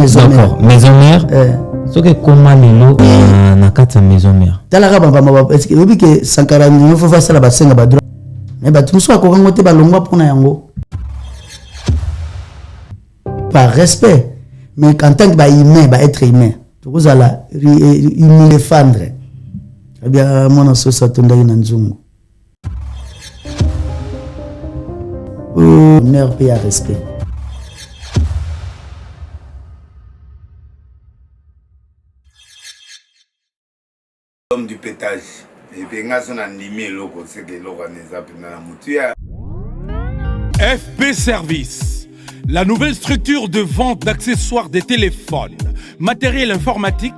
D'accord, maison mère. Ce que comment lelo na kata maison mère. Talaka bamba est-ce que obi que Sankara il faut faire ça la basenga ba droit. Mais ba tumuso ko ngote ba longwa pona yango. Par respect, mais en tant que ba humain, ba être humain. To kozala humilier fandre. Eh bien mon sosa tonda na nzungu. Honneur et respect. L'homme du pétage. Et puis, on a son animé, c'est que l'on a FP Service, la nouvelle structure de vente d'accessoires des téléphones, matériel informatique,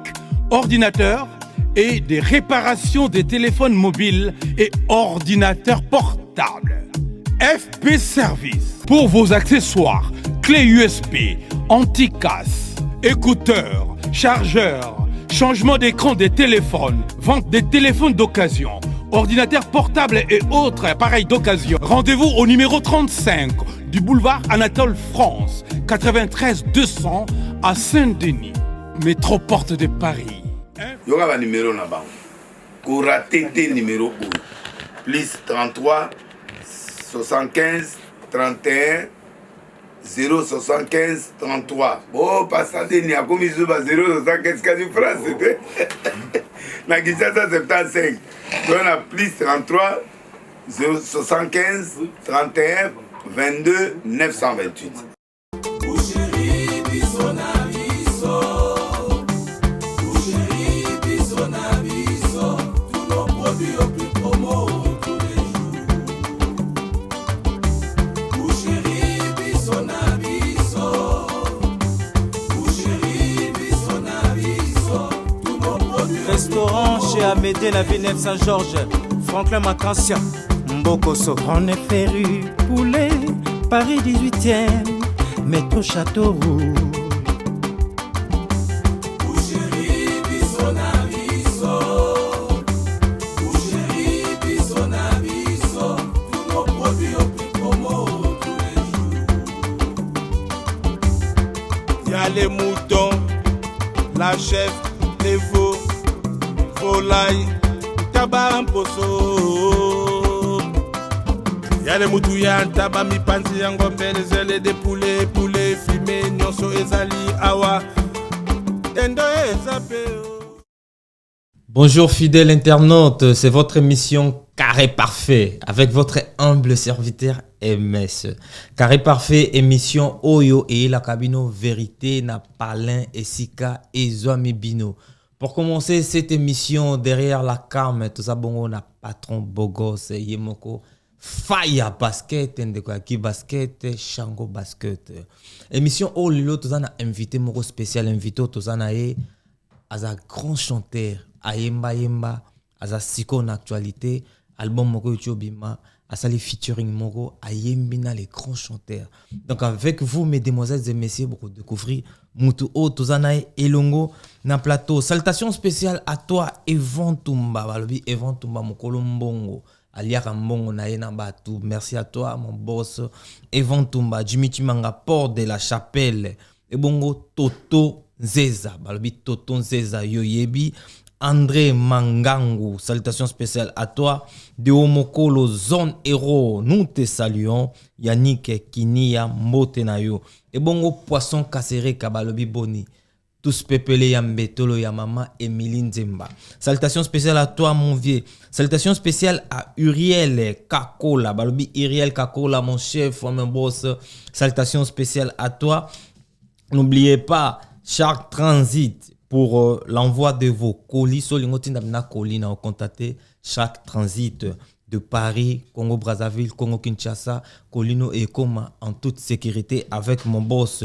ordinateurs et des réparations des téléphones mobiles et ordinateurs portables. FP Service, pour vos accessoires, clés USB, anti-casse, écouteurs, chargeurs, changement d'écran des téléphones, vente des téléphones d'occasion, ordinateurs portables et autres appareils d'occasion. Rendez-vous au numéro 35 du boulevard Anatole France, 93 200 à Saint-Denis, métro Porte de Paris. Il y aura un numéro là-bas. Koura TT numéro 1. Plus 33 75 31 075 33. Bon, passez n'y a commis 075 quasi France. Na Kinshasa 75. Donc on a plus 33 075 31 22 928. Restaurant chez Amédée, la Villeneuve Saint-Georges, Franklin Macantia, Mbokoso. On est féru, poulet, Paris 18e, métro Châteauroux. Y'a les moutons, la chèvre, les veaux, volaille, tabac poso. Y'a les moutons, y'a un tabac mi panzi, y'a un gombel, zèle des poulets, poulets, fumés, nyonso, ezali, awa, endo ezapeo. Bonjour fidèles internautes, c'est votre émission Carré Parfait avec votre humble serviteur MS. Carré Parfait, émission Oyo et la cabine vérité na palin et sika et zoami bino. Pour commencer cette émission derrière la cam, tout ça bon on a patron Bogos Yemoko Faya Basket Ndekaki Basket Shango Basket. Émission Oyo tout ça na invité moko spécial invité tout ça na e as un grand chanteur Ayemba Yemba as un siko en actualité album moko YouTube Asali featuring Moro, Ayembina, les grands chanteurs. Donc avec vous, mesdemoiselles et messieurs, pour découvrir Moutou O, Tozanae, Elongo, na plateau. Salutations spéciales à toi, Evan Tumba, Balobi, Evan Tumba, Mokolo Mbongo, Aliara Mbongo, Naena Batou. Merci à toi, mon boss, Evan Tumba, Jimmy Chimanga, Port de la Chapelle, Ebongo, Toto Nzeza, Balobi, Toto Nzeza, Yoyebi, André Mangangu, salutations spéciales à toi. De Omokolo, Zone Héros, nous te saluons. Yannick Kinia Motenayo. Et bongo Poisson Kassere Kabalobi Boni. Tous pepele Yambetolo Yamama Emilie Nzemba. Salutations spéciales à toi, mon vieux. Salutations spéciales à Uriel Kakola. Balobi Uriel Kakola, mon chef, mon boss. Salutations spéciales à toi. N'oubliez pas, Shark Transit. Pour l'envoi de vos colis, contactez chaque transit de Paris, Congo-Brazzaville, Congo-Kinshasa, Colino et Koma en toute sécurité avec mon boss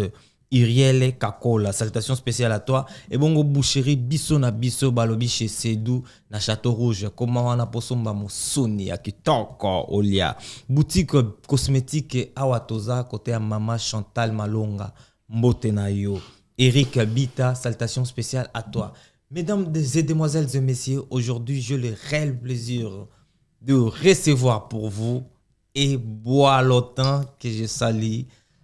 Iriel Kakola. Salutations spéciales à toi. Et bongo boucherie biso na biso balobi chez Sedou na Château Rouge. Comment on a posomba mo Sony à Kitoko Olia. Boutique cosmétique Awatoza côté à Mama Chantal Malonga Mbotenayo. Eric Bita, salutations spéciales à toi. Mesdames et demoiselles et messieurs, aujourd'hui, j'ai le réel plaisir de recevoir pour vous et Boilotin que je salue.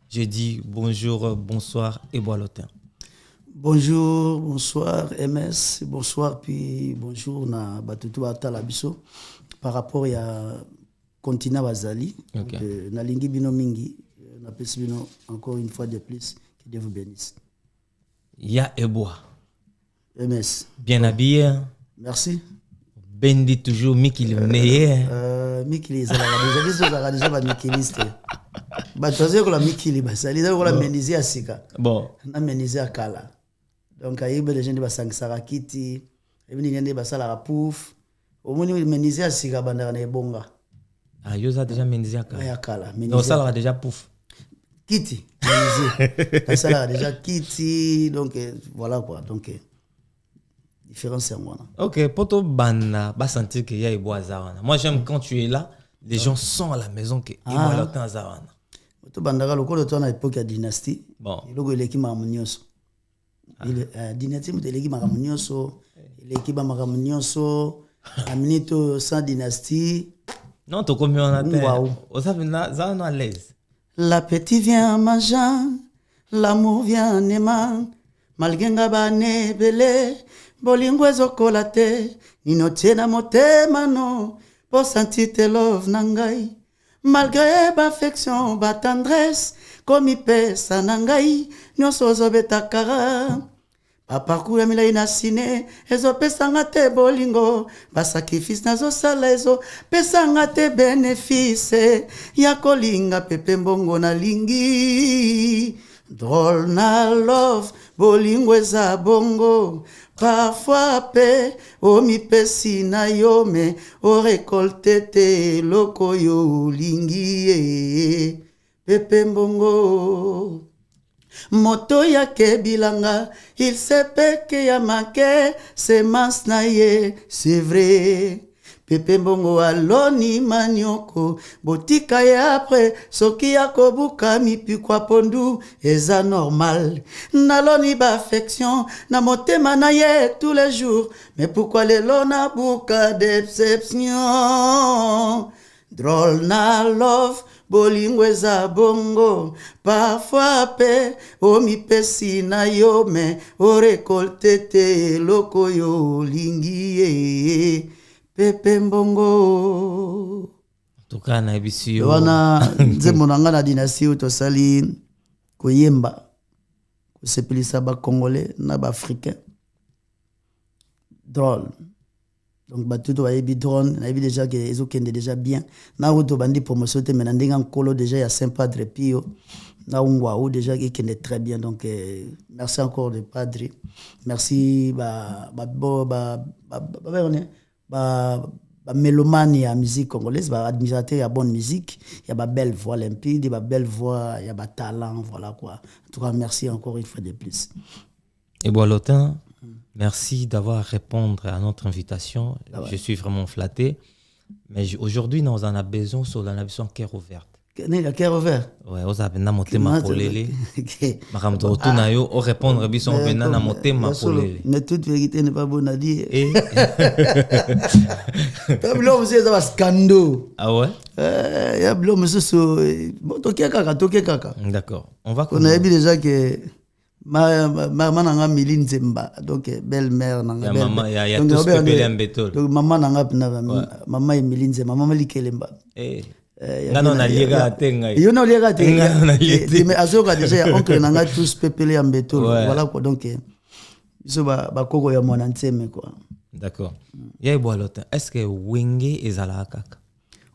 Je dis bonjour, bonsoir et Boilotin. Bonjour, bonsoir MS, bonsoir puis bonjour na batutu atala biso par rapport à continent Bazali. Okay. Na lingi bino mingi, na pesi bino encore une fois de plus, que Dieu vous bénisse. Ya Ebois. MS. Bien habillé. Hein? Merci. Bendi toujours Miki le meilleur. Miki les a déjà ba Miki liste. Ba choisir la Miki li basali da ko la meniser asika. Bon. Na meniser akala. Donc ayibe les gens de basangisa kiti, ebini nyande basala ka pouf. Au moins meniser asika banda na ebonga. Ah, yo ça déjà meniser akala. Ya kala. Non, ça là déjà pouf. Kiti. Meniser. Ça là déjà kiti donc voilà quoi. Donc différence c'est moi. Ok, pour toi, banda, bah sentir qu'il y a Ebois Zawana. Moi, j'aime quand tu es là, les gens sont à la maison que Ebois là dans Zawana. Tout banda le col de à l'époque de dynastie. Bon. Il logo l'équipe Maramunioso. Il dynastie de l'équipe Maramunioso, l'équipe Maramunioso, à minute sans dynastie. Non, tu comme on a fait. Wow. On savait là, Zawana à l'aise. L'appétit vient en mangeant, l'amour vient en aimant. Malgré ngabane belé. Bolingo ezokola te ninotie na motema no po sentir te love na ngai malgré b'affection batendresse komipesa na ngai nyonso ozobeta kara baparcours ya milai na sine ezopesanga te bolingo basacrifice nazosala ezopesanga te bénéfice ya kolinga pepe mbongo nalingi drôle na love bolingo eza bongo parfois pe o mipesi na yo me o récolté te loko yo lingi pepe mbongo moto yake bilanga il se peut que ya manqué semence na ye c'est vrai pepe mbongo aloni manioko botika ye après soki akobuka mipikwa pondu eza normal naloni ba affection na motema na ye tous les jours mais pourquoi lelo na buka déception drôle na love bolingo eza bongo parfois pe o mipesi na yo me o récolté te loko yo lingi pepe mbongo Toka na ebisio. wana nzembo na nga na dynastie oyo tosali koyemba kosepelisa bacongolais na baafricain drôle donc bato to bayebi drone nayebi déjà ke ezokende déjà bien na oyo tobandi promotion te me na ndenge nkolo déjà ya saint padre pio na ungwa oyo déjà ekende très bien donc merci encore de padre merci mélomane ya musique congolaise, admirateur ya bonne musique, il y a belle voix limpide, il y a belle voix, il y a talent, voilà quoi. En tout cas, merci encore une fois de plus. Et Boilotin, merci d'avoir répondu à notre invitation. Ah ouais. Je suis vraiment flatté. Mais aujourd'hui, nous en avons besoin sur la navigation cœur ouverte. Le cœur ouvert. Ouais, on a besoin de motema polele. Madame Tortuna yo, on répondre bison besoin de motema polele. Mais toute vérité n'est pas bonne à dire. Tablo monsieur ça va scandale. Ah ouais. Ya blo monsieur so toke kaka. D'accord. On va. On a vu déjà que maman nanga Miline Zemba donc belle-mère nanga belle. Maman ya tout ce que mbetol. Donc maman nanga maman Miline Zemba maman likelemba. Non na liega tenga. Yo na liega tenga. Mais azoka déjà ya oncle nanga tous pepele ya mbetol. Voilà quoi donc biso ba koko ya mwana nteme quoi. D'accord. Ya Boilotin, est-ce que Wenge ezala kaka?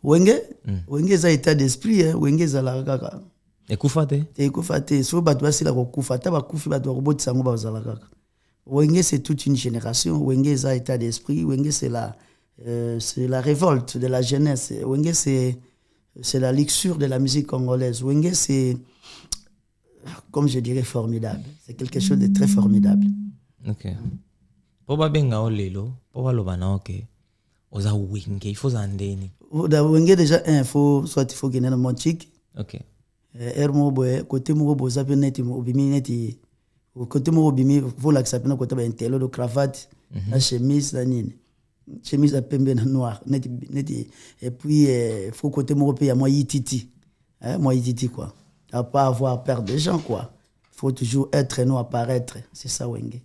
Wenge za état d'esprit Wenge ezala kaka. Ekufa te so bato basila kokufa ta bakufi bato bakobotisa ngo bazala kaka. Wenge c'est toute une génération, Wenge za état d'esprit, Wenge c'est la révolte de la jeunesse, Wenge c'est la luxure de la musique congolaise. Wenge c'est, comme je dirais, formidable. C'est quelque chose de très formidable. Ok. Pour babenga olelo, pour balobana ok. Oza Wenge, il faut zandeni. Wenge déjà il faut gagner dans mon chic. Ok. Ermo boy côté mo boza peneti obimi neti côté mo obimi vola que ça pena côté ba intelo de cravate na chemise na nini chemise à pembe na noir neti et puis faut côté mo pe ya moi yititi quoi à pas avoir peur de gens quoi faut toujours être et non apparaître. C'est ça, Wenge.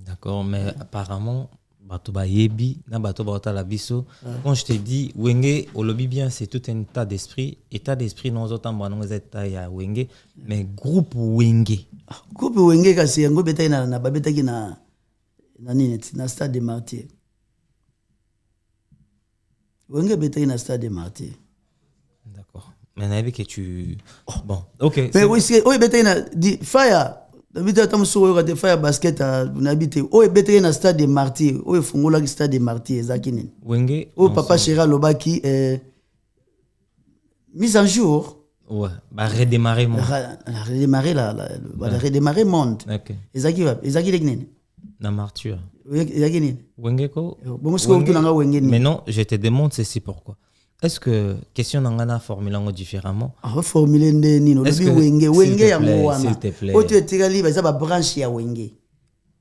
D'accord, mais apparemment, bato ba yebi, na bato ba ota la biso. Quand je te dis Wenge, au lobby bien, c'est tout un état d'esprit. État d'esprit, nous autres, nous états ya Wenge, mais groupe Wenge. Groupe Wenge, kasi yango beta na babeta ki na nini, na stade de Martyrs. Wenge beta na stade de Martyrs. D'accord. Mais n'a que tu. Bon, ok. Mais oui, c'est oui beta na di fire. Beta tam so yo de fire basket na bité. Oui beta na stade de Martyrs. Oui fungola ki stade de Martyrs ezakini. Wenge. Oh papa Chéra Lobaki mise en jour. Ouais, bah redémarrer monde. Redémarrer redémarrer monde. OK. Ezaki leknene. Na martyr. Ezakini. Wenge ko. Bon ce que tu nga Wenge. Mais non, je te demande ceci pourquoi. Est-ce que question nangana formulango différemment? Reformuler nino le Wenge yango wana. S'il te plaît. O tu etikali ba za ba branche ya Wenge.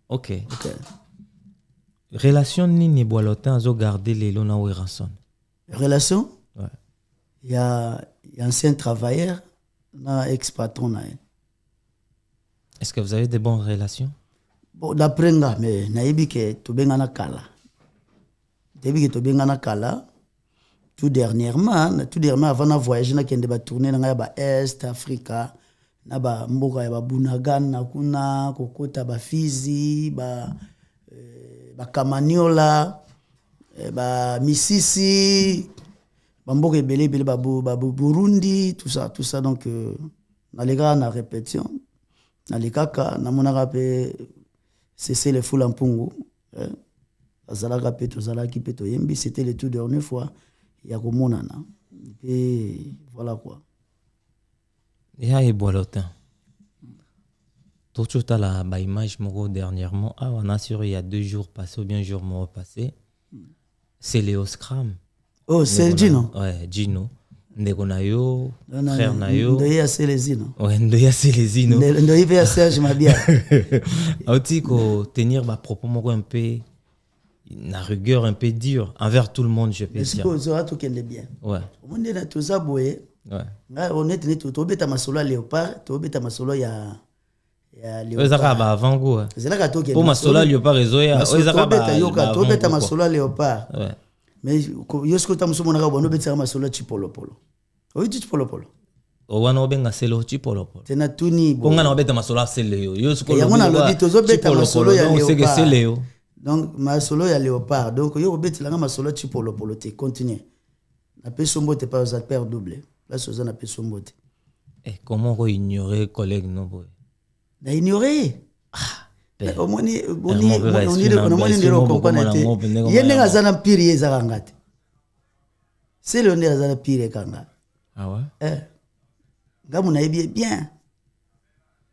OK. Relation nini boalotin zo garder les lona Weranson. Relation? Ouais. Il y a ancien travailleur, na ex-patron na. Est-ce que vous avez de bonnes relations? Bon, d'après nga, mais naïbi que to benga na kala. Debi que to benga na kala. Tout dernièrement avant de voyager na kende ba tourner na ba Est Africa, na ba mboka ya ba Bunagan na kuna kokota ba Fizi, ba Kamaniola, ba Misisi, ba mboka ebele ba Burundi, tout ça donc na lega na répétition, na lekaka na monaka pe cesser les foules en pungu, azalaka pe to zalaki pe to yembi, c'était le tout dernière fois. Il y a comme monana. Et voilà quoi. Il y a Eboalotin. Tout à la image dernièrement. Ah, on a sûr il y a 2 jours passés ou bien jour passé. C'est Léo Scram. Oh, c'est Gino. Ouais, Gino. Ndeko nayo, frère nayo. Ndoya Selezino. Ouais, Ndoya Selezino. Ndoya Serge Mabia. Aussi ko tenir ma propos moko un peu la rigueur un peu dure envers tout le monde, je peux dire. Est-ce que tout est bien? Ouais. On est dans tout ça, boy. Ouais. On est dans tout. Tu as ma solo léopard, tu as ma solo ya léopard. Ça va avant goût. C'est là que tu pour ma solo léopard réseau ya. Tu as ma solo léopard. Ouais. Mais yo ce que tu as mon arabe, on a ma solo chipolo polo. Oui, chipolo polo. Owana obenga selo chipolo polo. Tena tuni. Bonga na obeta ma solo selo yo. Ce que ya mona lobi to zo beta ma solo ya léopard. Donc, ma solo ya léopard. Donc, yo obeti langa ma solo chipolo polo te. Continue. Na pe sombote pas aux paire double. Là, ça na pe sombote. Et comment on ignorer collègue non boy? Na ignorer. Au moins on comprendre. Yende ngazana pire ezanga te. C'est le nez azana pire kanga. Ah ouais? Ngamu na bien.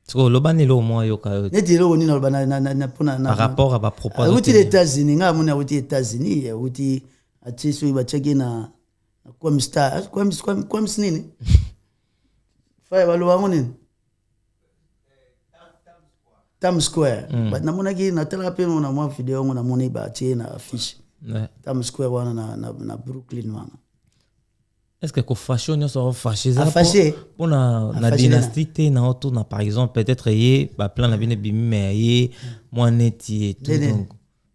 So lobani lo mo yo ka. Netilo ni na na par rapport à ma propos. Uti les États-Unis, ngamu na uti États-Unis, uti atiso ba cheki na comme star, comme nini? Faya ba lo ngoni. Times Square. But na mona ki na tela pe na mo video na mona ba che na affiche. Times Square wana na Brooklyn wana. Est-ce que ko fashion yo so fâché ça pour na dynastie te na auto na par exemple peut-être yé ba plan na bine bimi mais yé moi neti et tout donc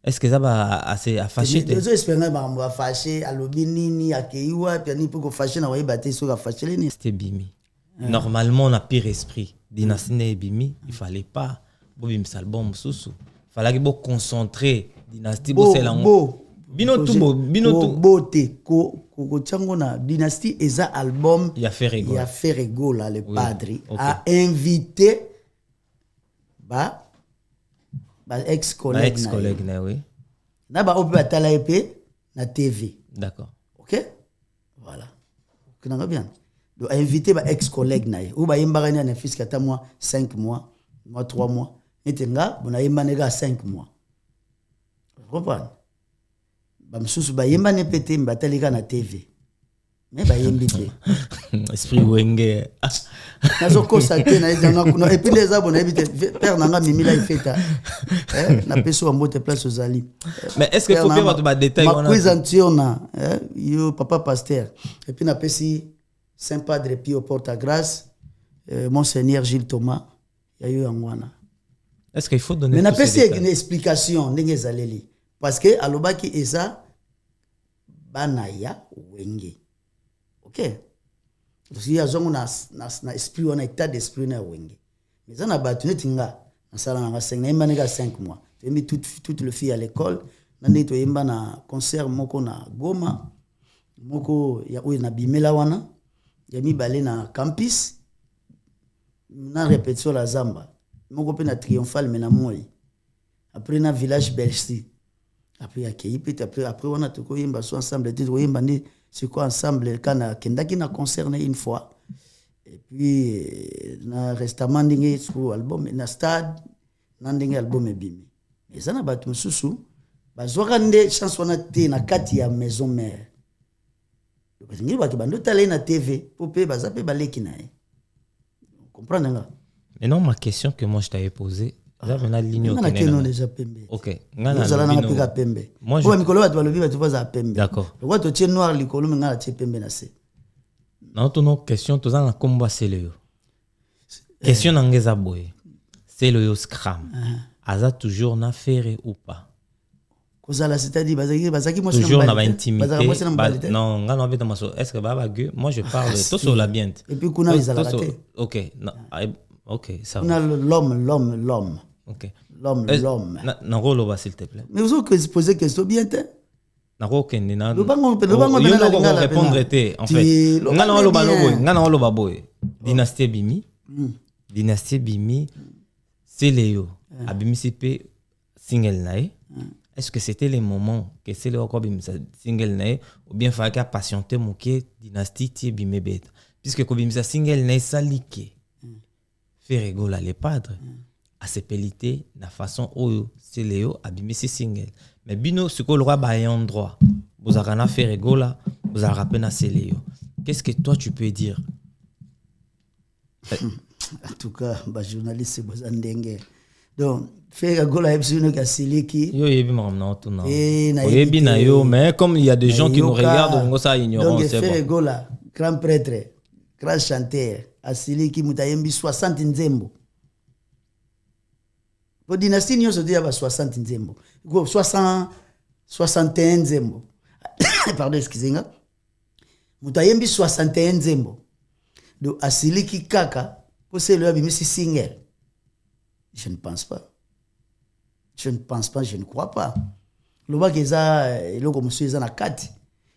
est-ce que ça va assez à fâcher te les espérer ba fâché à lobini ni akeiwa puis ni pour ko fâcher na wa baté so ka fâcher ni c'était bimi normalement on a pire esprit dynastie ne bimi il fallait pas bobim album sousou fallait que bo concentrer dynastie bo c'est lango bino tout beauté ko chango na dynastie eza album il a fait Rego là le padre a invité ba ex collègue na oui na ba ope batala epé na TV d'accord OK voilà kana bien donc invité ba ex collègue na ou ba yembaka ni na fils kata moi 5 mois 3 mois etenga bona yemba nega 5 mois vous comprenez bamsusu bayemba ne pété mbatalika na TV mais bayembi te esprit Wenge nazo constater na ezanga kuna et puis les abonnés habite père nanga mimila ifeta na peso mbote place aux ali mais est-ce que faut faire votre détail on a présentation na yo papa pasteur et puis na pesi Saint Padre Pio Porta Grâce monseigneur Gilles Thomas ya yo yangwana. Est-ce qu'il faut donner mais tous na ces pesi détails? une explication ndenge ezaleli parce que alobaki eza bana ya wenge. OK, parce que azongo na esprit on a état d'esprit na wenge. Mais ça na batu netinga na sala na 5 na imba nega 5 mois. Tu mis toute le fille à l'école na ndito yemba na concert moko na Goma moko ya oyo na bimela wana ya mibale na campus na répétition la zamba moko pe na triomphal mais na moi après na village Belsi après ya keipete après wana to ko yemba so ensemble dit ko yemba ni c'est quoi ensemble kana kendaki na concert une fois et puis na récemment ndingi sur album na stade na ndingi album ebimi mais ça na batu mususu bazwaka nde chance wana te na kati ya maison mère parce que ngi ba bando tala na TV pour pe baza pe baleki na ye comprendre nga. Mais non, ma question que moi je t'avais posée, là maintenant ligne on a kenon déjà pembe. OK, ngana na pika pembe. Moi je mikolo ba balobi ba tubaza pembe. D'accord. Pourquoi to tient noir likolo ngana tie pembe na se. Non, ton question to na komba seleyo. Question nangeza boy. Seleyo scram. Aza toujours na faire ou pas? Kozala c'est-à-dire bazaki moi toujours na intimité. Non, ngana obeta maso. Est-ce que baba gueux? Moi je parle tout sur la bien. Et puis kuna izala raté. OK, non. OK, ça va. L'homme. OK. L'homme. Na rolo s'il te plaît. Mais vous avez posé question bien te. Na rokende na. Le bango na répondre te en fait. Ngana olo balobo, ngana olo baboy. Dynastie Bimi. Dynastie Bimi. C'est Léo. Abimi CP single nae. Est-ce que c'était les moments que c'est le Kobim single nae ou bien fallait qu'à patienter moké dynastie tie Bimé bête puisque Kobim sa single nae saliké fait rigoler les padres à ses pellités la façon où c'est Léo abimé ses singles mais bino ce que le roi bayan droit vous avez fait rigoler vous avez rappelé na c'est Léo. Qu'est-ce que toi tu peux dire? En tout cas ba journaliste bozandenge donc faire gola epsino kasiliki yo yebi mamna to na yebi na yo mais comme il y a des gens qui nous regardent on ça ignorant c'est bon donc faire gola grand prêtre grand chanteur asiliki mutayembi 60 nzembo po dynastie nyo so dia ba 60 nzembo go 61 nzembo pardon excusez-moi mutayembi 61 nzembo do asiliki kaka po c'est le abimisi single. Je ne pense pas. Je ne pense pas, je ne crois pas. Le bac est là, le comme monsieur est na 4.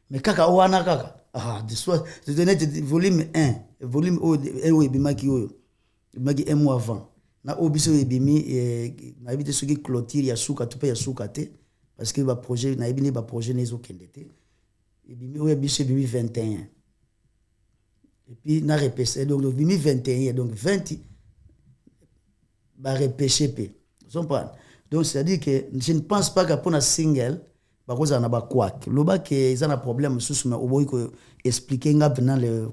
Mais kaka wana kaka. Ah, de soit de donner volume 1, volume O ebima ki oyo. Magi un mois avant. Na obiso ebimi na ebite soki clôture ya suka to pe ya suka te parce que ba projet na ebini ba projet nezo kendete. Ebimi oyo biso ebimi 21. Et puis na repêché donc ebimi 21 donc 20 ba repêché pe. Vous comprenez? Donc c'est-à-dire que je ne pense pas que pour un single ba cause na ba kwak. Le ba que ils ont un problème sous mais oboy ko expliquer ngapna le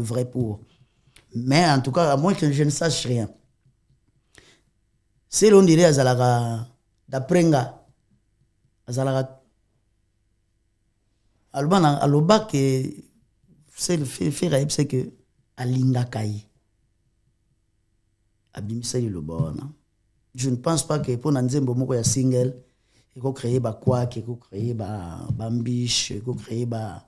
vrai pour. Mais en tout cas à moins que je ne sache rien. C'est l'on dirait azalaga d'après nga azalaga albana aloba que c'est le fait c'est que alinga kai abimisa le bon. Je ne pense pas que pour Nanzembo moko ya single il faut créer ba quoi qu'il faut créer ba ambiche il faut créer ba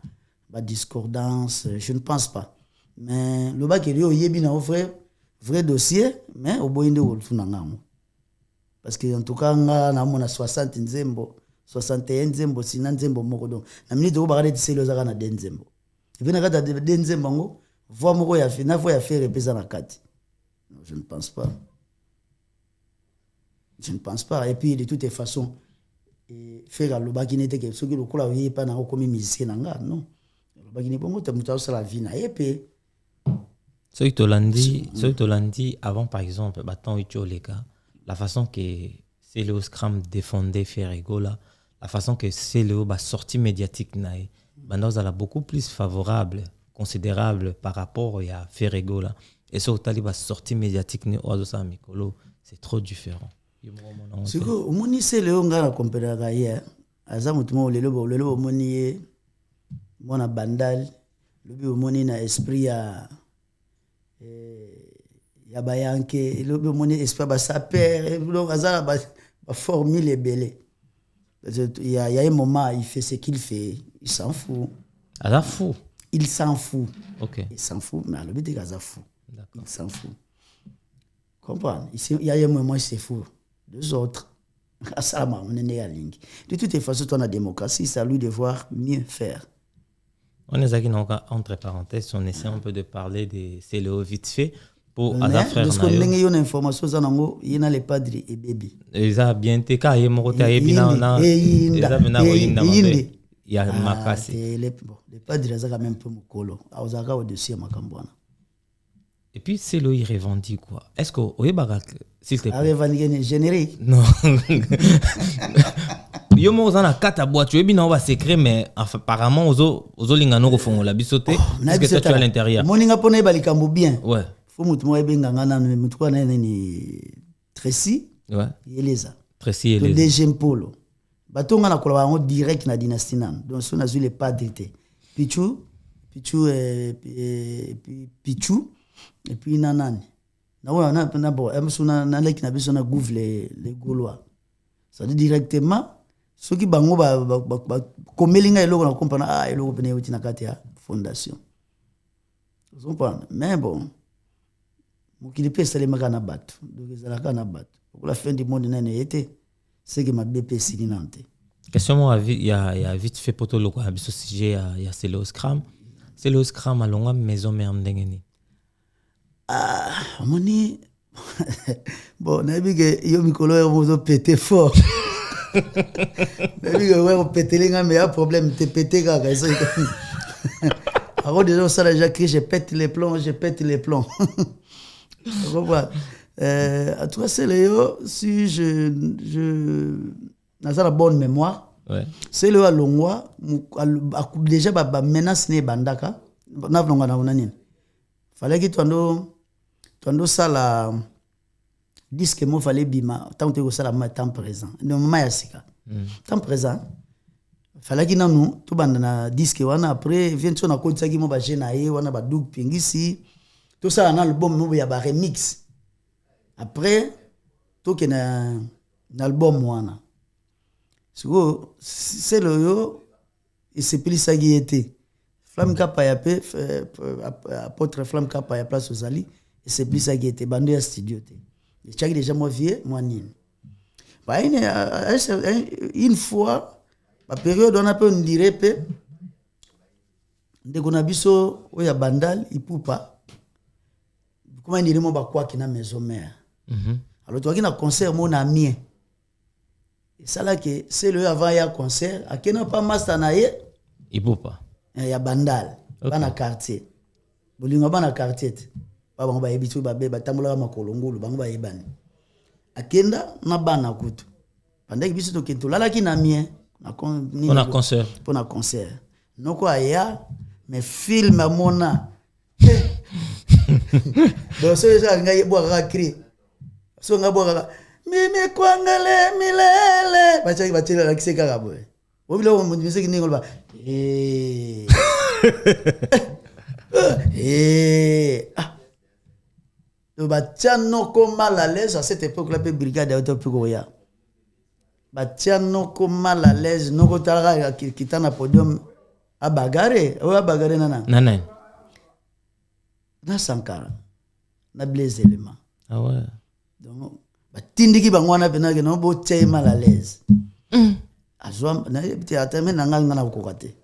discordance, je ne pense pas. Mais le bac est yebi na vrai dossier mais au boyinde ou tunangamo parce que en tout cas nga na mona 60 nzembo 61 nzembo sina nzembo moko donc na minute o bakade tselo zaka na denzembo vena kata denzembo ngo voix moko ya fina voix ya faire repesa na kati. Je ne pense pas. Je ne pense pas. Et puis, de toutes les façons, faire le bac n'était que ce que le coup là, il pas n'a comme musicien n'anga non. Le bac n'est pas moi, tu as sur la vie na et puis. Ce que tu l'as dit avant par exemple, battant Ucho les gars, la façon que c'est le Scrum défendait Ferrego là, la façon que c'est le sortie médiatique naï, nous a beaucoup plus favorable, considérable par rapport à Ferrego là. Et ce que sortie médiatique ni oiseau mikolo, c'est trop différent. C'est que au moni c'est le ngana compéra hier, azamutumo lelo moni mona bandal, le bi moni na esprit ya ya bayanke le moni espoir ba sa père donc azala ba formule ebele. Il y a un moment il fait ce qu'il fait, il s'en fout. Aza fou. Il s'en fout. OK. Il s'en fout mais le but est qu'il fou. D'accord. Il s'en fout. Comprends? Il y a un moment il se fout. Deux autres. De toute façon, dans la démocratie, c'est à lui de voir mieux faire. On est aquí entre parenthèses, on essaie un peu de parler de CLO vite fait pour Aza frère. Parce qu'on a une information, il y a les padres et bébés. Ils ont bien été quand ils m'ont été bina ils y a makasi. Les padres ils ont quand même peu mukolo. Auzaka au-dessus à makambwana. Et puis CLO il revendique quoi? Est-ce que oyebaka s'il te plaît? Revendique générique. Non. Yo mo zana kata boîte, tu es bien on va secret mais apparemment ozo lingano ko fongola bisote parce que toi tu es à l'intérieur. Moninga pona balikambo bien. Ouais. Faut mutu mo ebenga ngana mutu kwa ni Tracy. Ouais. Yeleza. Tracy Yeleza. Le DG Polo. Batonga na kola en direct na dynastie nan. Donc so na zu les pas d'été. Pichu et puis nanani. Na wa na bo emsuna na leki na biso na gouvre les Gaulois. Ça dit directement ceux qui bango ba komelinga eloko na comprendre eloko pene uti na kati ya fondation. Vous comprenez? Mais bon mokili pe sale makana bato. Donc ezala kana bato. Pour la fin du monde na été c'est que ma BP sininante. Question moi il y a vite fait poto loko na biso sujet il y a CLO Scrum. CLO Scrum alonga maison mère ndengeni. Moni bon nabige yo mikolo yo mozo péter fort. Nabige ouais on péter linga mais un problème te péter kaka ça. Alors déjà ça déjà crié je pète les plombs. À toi c'est Léo si je dans la bonne mémoire. Ouais. C'est le alongwa déjà ba menace ne bandaka na vlonga na nani. Fallait que tu ça la disque mo fallait bima tant que ça la temps présent no mama ya sika temps présent fallait que nanu to banda na disque wana après vient tu na konta ki mo ba jena ye wana ba dug pingisi tout ça na album mo ya ba remix après to ke na album wana c'est le yo et c'est plus ça qui était Flamme Kappa ya pe apôtre Flamme Kappa ya place aux Ali et c'est plus ça qui était bandé à studio té. Et chaque déjà moi vieux moi nini. Bah une fois la période on a peu on dirait pe ndeko na biso oya bandal ipupa comment dire mo ba quoi qui na maison mère. Alors toi qui na concert mon ami. Et ça là que c'est le avant ya concert a kena pas master na ye ipupa. Ya bandal bana quartier bolingo bana quartier ba bango ba yebitu ba be batambola makolongolo bango ba yebani akenda na bana kutu pendant que biso to kento lala ki na mien na concert pour na concert noko aya mais film mona donc so ça nga yebo ka cri so nga bo ka mimi kwangale milele bacha la kiseka ka boy obilo mo musique ni ngolba le batiano comme mal à l'aise à cette époque là brigade autopigoya batiano comme mal à l'aise noko tala qui tana podium a bagarre nana na Sankara na Blaise Élément ah ouais donc batindiki bangwana pena que no bo tey mal à l'aise azwa na théâtre mais nanga ngana kokate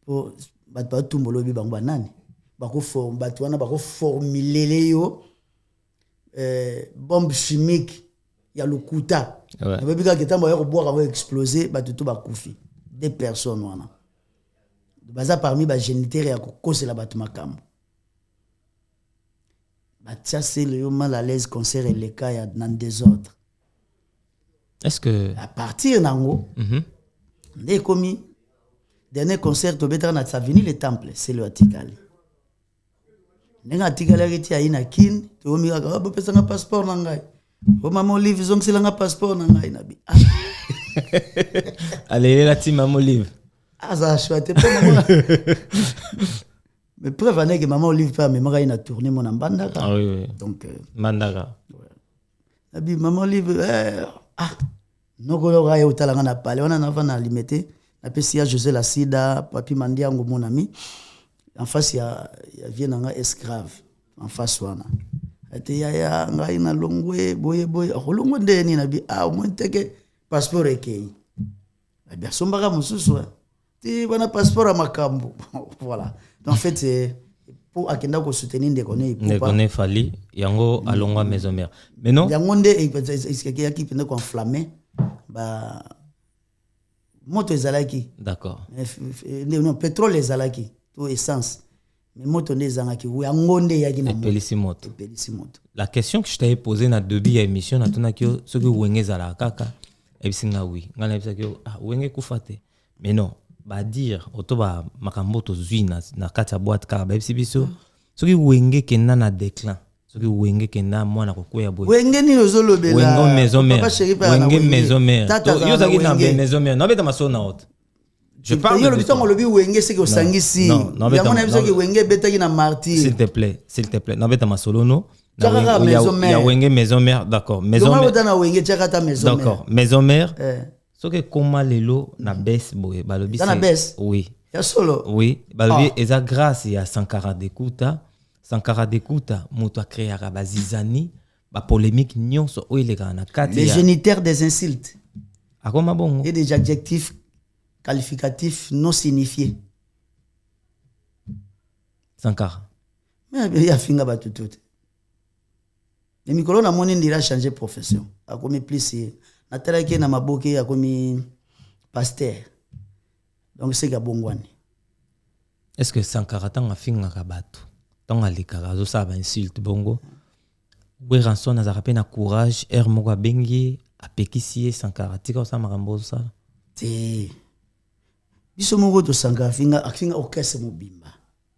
po bat tumbolo bi bangwa nani bako form bat wana bako formuler yo bombe chimique ya lokuta ouais na bika ketambo ya ko boire va exploser batutu bakufi deux personnes wana baza parmi ba génitaire ya ko kosela batu makambo batia c'est le mal à l'aise concert et les cas ya dans des autres. Est-ce que à partir nango ndé komi dernier concert to betra na Savini le temple c'est le Atikali nenga Atikali akiti aina kin to mi ka ba pesa nga passeport na ngai o mama Olive zong sila nga passeport na ngai nabi allez la team mama Olive aza chouette pas mama Mais preuve année que maman Olive pas mémoire il a tourné mon ambandaka. Ah oui. Donc Mandaka. Abi maman Olive nokolo ga yotala ngana pale on a na limité na pesi ya José Lacida papi Mandiango mon ami en face il y a Vienanga esclave en face wana ate ya ngai na longwe boye akolongwe ndeni na bi mwenteke passeport ekei abi sombaka mususu ti bana passeport à makambo voilà donc en fait c'est pour akenda ko soutenir Ndekone Fali yango alongwa maison mère mais non yango nde est-ce qui pende ko enflammé ba moto ezalaki d'accord non pétrole ezalaki to essence mais moto nde ezangaki yango nde yaki na moto. La question que je t'avais posée na début émission na tuna kyo ce que wenge zala kaka et singa oui ngana bisa kyo wenge kufate mais non ba dire otoba makambo to zui na kata boîte ka ba biso ce que wenge kena na déclin ce que wenge kena mwana kokoya boy wenge ni ozolobela wenge maison mère wenge maison mère yo zaki na maison mère na beta masona haute je parle de le lobby wenge c'est que sangisi yango na biso ke wenge betaki na martyr s'il te plaît na beta masolono ya wenge maison mère d'accord maison mère d'accord maison mère ce que comment lelo na baisse boy balobi na baisse oui ya solo oui balobi eza grâce ya Sankara Dekuta moto a créé ba zizani ba polémique nyonso o ile kana kati les génitaires des insultes akoma bongo et des adjectifs qualificatifs non signifiés Sankara mais il y a finga ba tout les mikolo na moni ndira changer profession akomi plus na telaki na maboke akomi pasteur donc c'est gabongwani est-ce que Sankara tanga finga ka bato tanga likaka zo sa ba insulte bongo we ranson na zarape na courage moko bengi apekisi Sankara tika sa makambo sa te biso moko to Sankara finga orchestre mobimba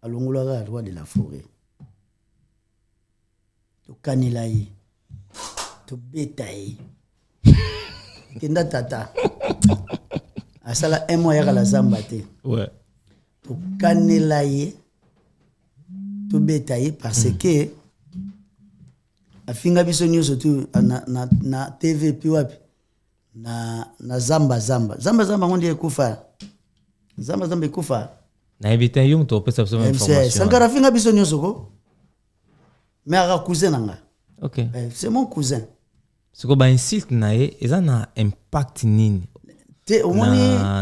alongola ga roi de la forêt to kanilai to betai kenda tata asala un mois ya la zamba te ouais to kanilai to betai parce que afinga biso nyonso tu na TV puis wapi na zamba ngondi ekufa zamba ekufa na ebita yo to pesa besoin information Sankara finga biso nyonso ko mais ara cousin nanga OK c'est mon cousin ce ko ba insulte na eza na impact nini te omoni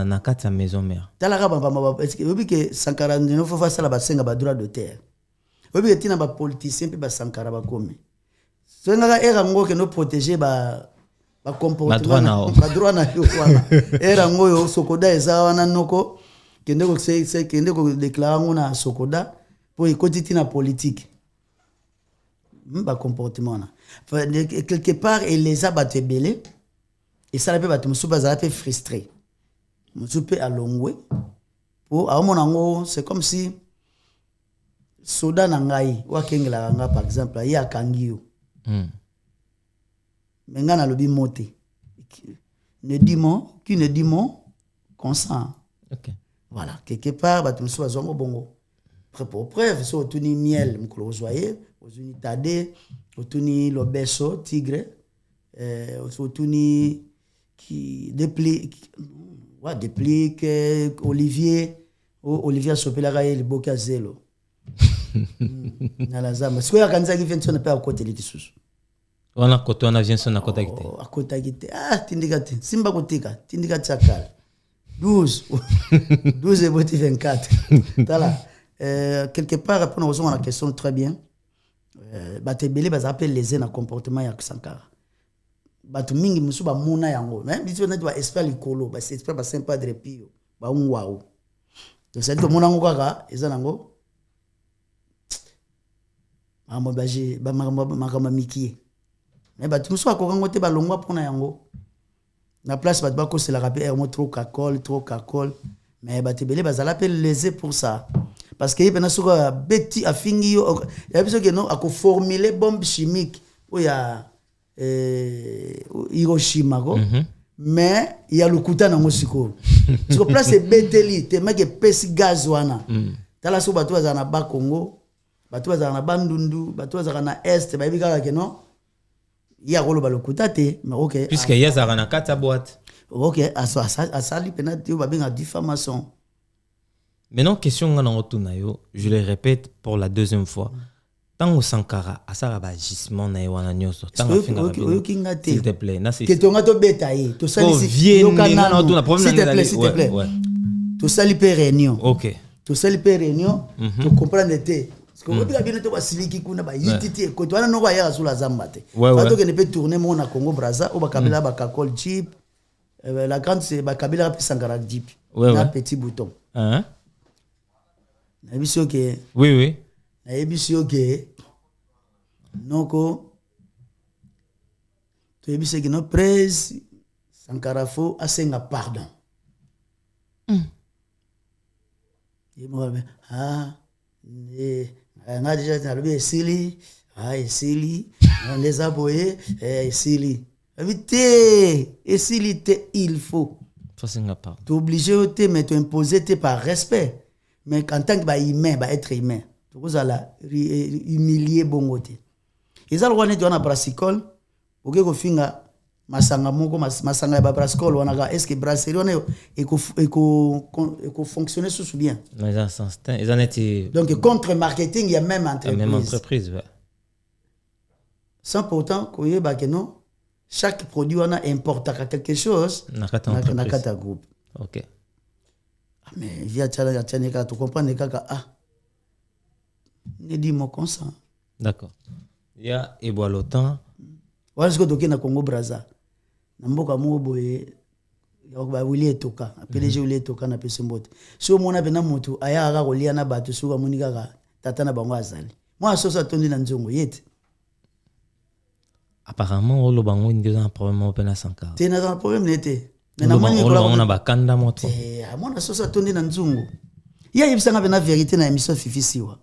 na kata maison mère talaka bamba est-ce que obi que Sankara no faut faire la basenga ba droit d'auteur obi que tina ba politicien pe ba Sankara ba komi so ngaka era ngo ke no protéger ba comportement ba droit na yo wana era ngo yo sokoda eza wana noko kende ko c'est kende ko déclarer ngona sokoda pour ikoti tina politique ba comportement na quelque part et les abattre belé et ça peut battre musuba za peut frustré musupe alongwe pour a mon ngo c'est comme si soda na ngai wa kengela nga par exemple ya kangio menga na lobi moté ne dit mot qui ne dit mot consent OK voilà quelque part battre musuba zongo bongo pour preuve so tuni miel mukolo joyeux ozuni tade otuni lobeso tigre otuni qui déplique Olivier Sopela ga le boka zelo na la zamba siko ya kanza ki fenso na pa côté litisusu wana koto na vient na kota kite akota kite tindika te simba kotika tindika tsakala 12 boti 24 tala quelque part répondre aux la question très bien batebele ba appelle les na comportement ya Sankara batu mingi musuba muna yango mais biso na ba esprit likolo ba esprit ba sympa de repio ba ngwao to c'est to muna ngo kaka eza nango amo baje ba makama mikie mais batu musuba ko kango te ba longwa pona yango na place ba ko c'est la rappel trop cacole mais batebele ba appelle les pour ça parce que il suko beti afingi yo ya biso que non ako formuler bombe chimique ou ya Hiroshima ko mais il y a le kuta na mosiko parce que place beteli te meke pesi gaz wana tala so bato bazana ba Congo bato bazana na bandundu bato bazana na est ba bika ka non ya rolo balokuta te mais OK puisque ya za na kata boîte OK asali penalty ba benga diffamation. Maintenant question ngana otuna yo je le répète pour la deuxième fois. Tango Sankara asara ba gisement na wana nyoso tango finga s'il te plaît na c'est que tonga to beta ye to sali s'il te plaît to sali pe réunion OK to sali pe réunion to comprendre te parce que obika bien to basiliki kuna ba yititi ko to wana no ba ya sula zamba te fa to que ne peut tourner mon na Congo Brazza ou ba kabila ba kakol jeep la grande c'est ba kabila pe Sankara jeep na petit bouton hein na biso que oui na ebisio ke noko to ebisio ke no praise Sankara fo asenga pardon yemo nga déjà talobi esili esili les aboye esili vite esili te il faut asenga pardon tu obligé te mais tu imposer te par respect mais en tant que ba humain ba être humain vous allez humilier bongote. Ils ont le droit de brassicole. Vous avez finga masanga moko masanga ba brassicole wana est-ce que brasserie on est fonctionner sous bien. Mais dans ce sens ils en étaient donc contre marketing il y a même entreprise ouais. Sans pourtant que non chaque produit on a importe quelque chose nakata groupe. OK. Mais via tchala tchaneka tu comprendre kaka ne dit mon consent. D'accord. Il y a Eboalotan. Voilà ce que tu as na Congo Brazza. Na mboka mo boye ya ba wili etoka. PDG wili etoka na pese mbote. So mona bena mutu aya aga kolia na batu suka monika ka tata na bango azali. Moi so sa tondi na nzongo yete. Apparemment olo bango ndi un problème open à Sankara. Te na problème nete. Mais na moni ko on a bakanda moto. Amona so sa tondi na nzongo. Ya yebisanga bena vérité na émission Fifisiwa.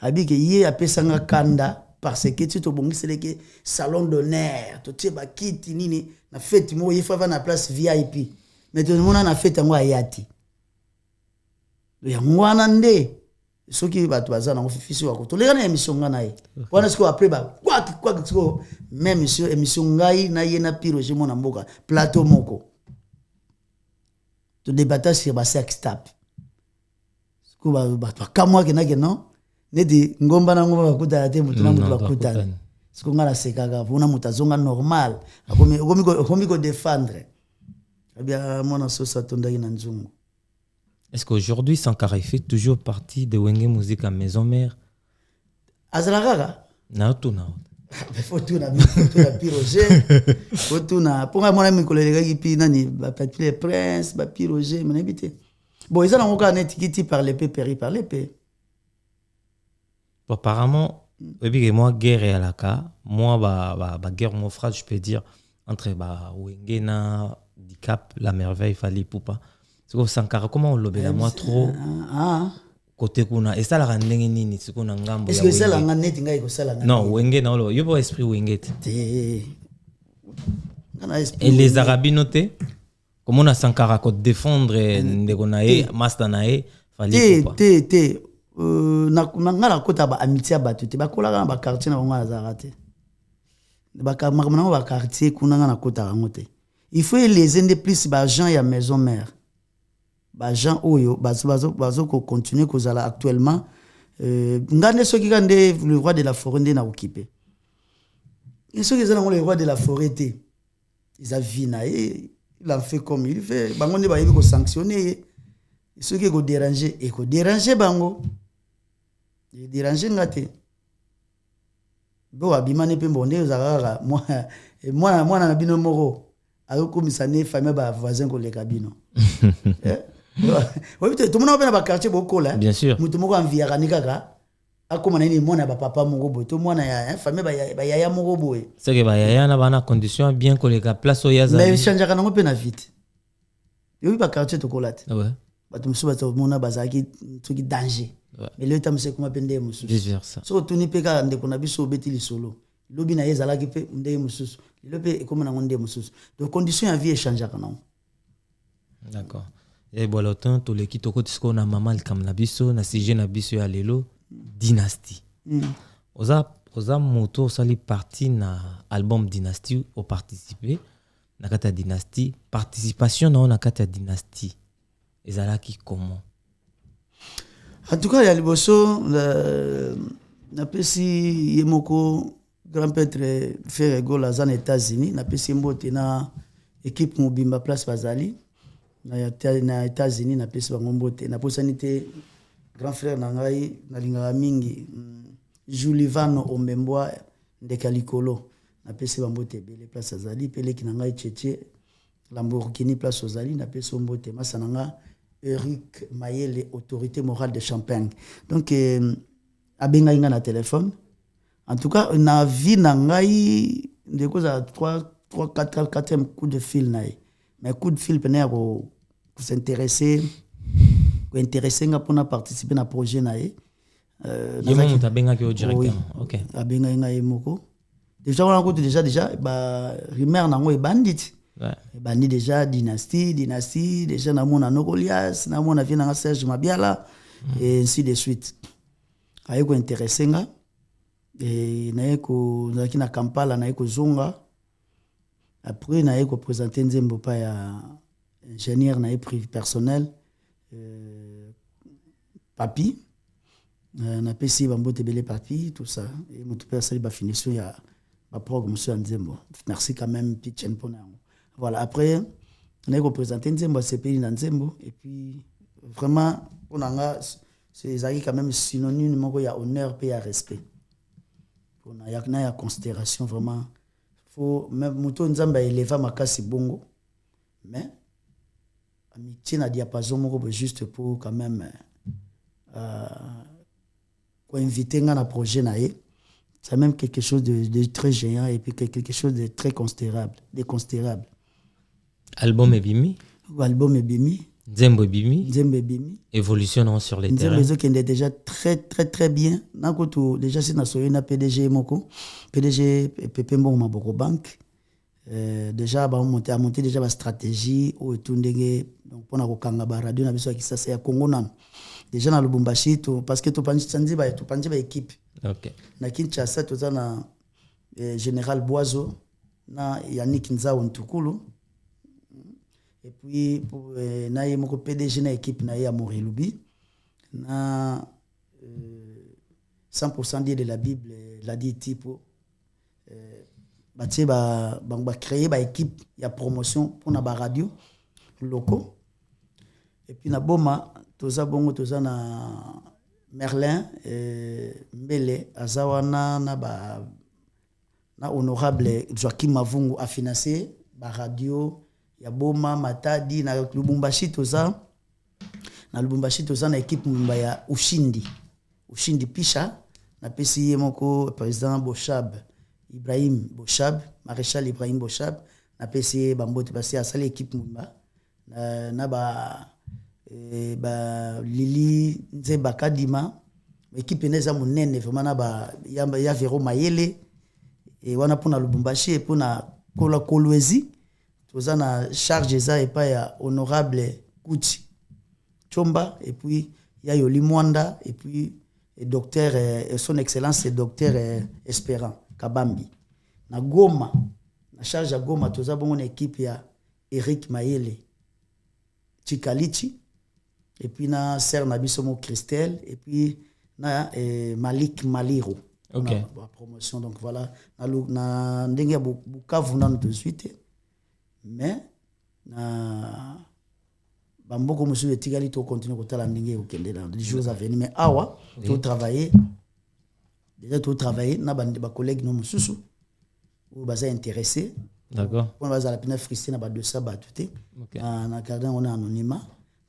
Abike yé apesanga kanda parce que tu tobongisele ke salon d'honneur to tie ba kiti nini na fête mo yefa va na place VIP mais tout le monde na fête ngo ayati ya ngwana nde soki ba bazana ngo fifisi wako to leka na émission ngana ye wana siko après ba quoi siko même émission ngai na ye na piro je mona mboka plateau moko to débattre sur ba sex tap siko ba kamwa ke non nedi ngomba na ngomba bakuta te mutu na mutu bakuta siko ngala sekaka vuna mutazonga normal akomi ko défendre abia mona sosa tonda ina nzungu. Est-ce qu'aujourd'hui Sankara fait toujours partie de Wenge Musique à Maison Mère azalaka na tout faut tout na piroger faut tout na ponga mona mikolela ki pi nani ba papier prince ba piroger mona bité bon ils ont encore netikiti par l'épée péri par l'épée. Apparemment, moi guerre et alaka, moi ba guerre mon frère je peux dire entre Wengena, Dicap, la merveille fallait poupa. C'est que Sankara comment on l'obéit moi trop côté kuna et ça la randenge nini c'est qu'on ngambo. Est-ce que ça la ngane tinga iko ça la ngane? Non, Wengena olo, yo pas esprit Wengete. Et les arabinotés comment on a Sankara ko défendre ndekonae mastanae fallait poupa. Na ngala kota ba amitié batu te bakola ba quartier na ngala zarate ba makamana ba quartier kuna ngana kota ngote il faut les aider plus ba gens ya maison mère ba gens oyo bazo ko continuer kozala actuellement ngane soki kande le roi de la forêt na occupé et ceux qui sont le roi de la forêt te ils a vina et il a fait comme il fait bango ne ba yebi ko sanctionner ceux qui ko déranger et ko déranger bango il déranger ngate bo abimane pe mbonde zakara moi na bino moko akokomisa ne famille ba voisin ko le kabino oui tout le monde na ba quartier bokola bien sûr mutu moko enviara ni kaka akoma nini mwana ba papa moko boy to mwana ya famille ba yaya moko boy c'est que ba yaya na bana condition bien ko le ka place oyaza mais change kana ngope na vite yo ba quartier to kolate ouais batu musuba to mona bazaki tuki danger. Mais le temps c'est comment pende mususu vice versa so tuni peka ndeko na biso beti lisolo lobi na yezala ki pe ndeye mususu lobi comme na ngonde mususu donc condition ya vie échange kana. D'accord. Et voilà, tout le qui toko tisko na mamal kam na biso na sujet na biso ya lelo dynastie. Oza moto sali parti na album Dynastie au participer na kata dynastie participation na kata dynastie. Ezalaki comment? En tout cas, il y a liboso na pesi yemoko grand peintre Ferrego la zone États-Unis na pesi mbote na équipe Mobimba Place Bazali na États-Unis na pesi bango mbote na posanité grand frère na ngai na linga mingi Julivano Omembwa ndeka likolo na pesi bambote bele Place Bazali pele ki na ngai Tchétché Lamborghini Place Bazali na pesi mbote masananga Eric Mayele, autorité morale de Champagne. Donc, abenga inga na téléphone. En tout cas, na vie na ngai, de cause à 4e coup de fil naï. Mais coup de fil pour s'intéresser, pour intéresser nga pour participer na projet naï. Yemo abenga ki au directement. OK. Abenga inga yemoko. Déjà on a déjà rumeur nango e bandit. Ouais. Bandi déjà dynastie déjà namona Nokolias namona vina Serge Mabiala et ainsi de suite ayeko intéressé nga et naeko na Kampala naeko zonga après naeko présenter nzembo pa ya ingénieur na privé personnel papi na pesi bambote belé papi tout ça et mon père sali ba finition ya ba programme monsieur nzembo merci quand même Pichen pona. Voilà, après, on a représenté Nzembo à ce pays dans Nzembo. Et puis, vraiment, on a c'est quand même synonyme, il y a honneur et il y a respect. Il y a considération, vraiment. Faut même Mouton Nzamba élever ma casse bongo. Mais, amitié na diapason, juste pour quand même inviter un projet naé. C'est même quelque chose de très géant et puis quelque chose de très considérable. Album Ebimi. Album Ebimi. Nzembo Ebimi. Nzembo Ebimi. Évolution sur les terrains. Nzembo qui est déjà très bien. Nakoto déjà c'est na soyena PDG moko. PDG Pepe Mbongo Maboko Bank. Déjà ba monter déjà ba stratégie au tundenge donc pona ko kanga ba radio na biso ki ça c'est ya Congo nan. Déjà na Lubumbashi to parce que to panzi ba équipe. OK. Na Kinshasa to na général Boiseau na Yannick Nzao Ntukulu. Et puis, na ye moko PDG na équipe na ye à Morilubi. Na 100% dit de la Bible, l'a dit type. Batie ba créer ba équipe, il y a promotion pour na ba radio locaux. Et puis na Boma, toza bongo toza na Merlin Mbele azawana na honorable Joachim Mavungu a financé ba radio ya Boma Matadi na Lubumbashi toza na équipe mumba ya Ushindi Pisha na pesi moko président Boshab Ibrahim Boshab maréchal Ibrahim Boshab na pesi bambote pasi asali équipe mumba na ba Lili Nzeba Kadima équipe neza munene vraiment na ba ya Vero Mayele et wana pona Lubumbashi et pona Kolwezi toza na charge ça et pas ya honorable Kouti Chomba et puis ya Yoli Mwanda et puis et docteur son excellence docteur Espérant Kabambi na Goma na charge ya Goma toza bongo na équipe ya Eric Mayele Chikalichi et puis na Ser Nabisomo Christelle et puis na Malik Maliro. OK. La promotion donc voilà na ndenge Bukavu na de suite. Mais na bamboko monsieur etigali to continuer ko tala ndenge okende dans les jours à venir mais awa to travailler na ba collègues no mususu ou baza intéressé. D'accord. On va à la peine frustré na ba de ça ba tout na gardien on a anonymat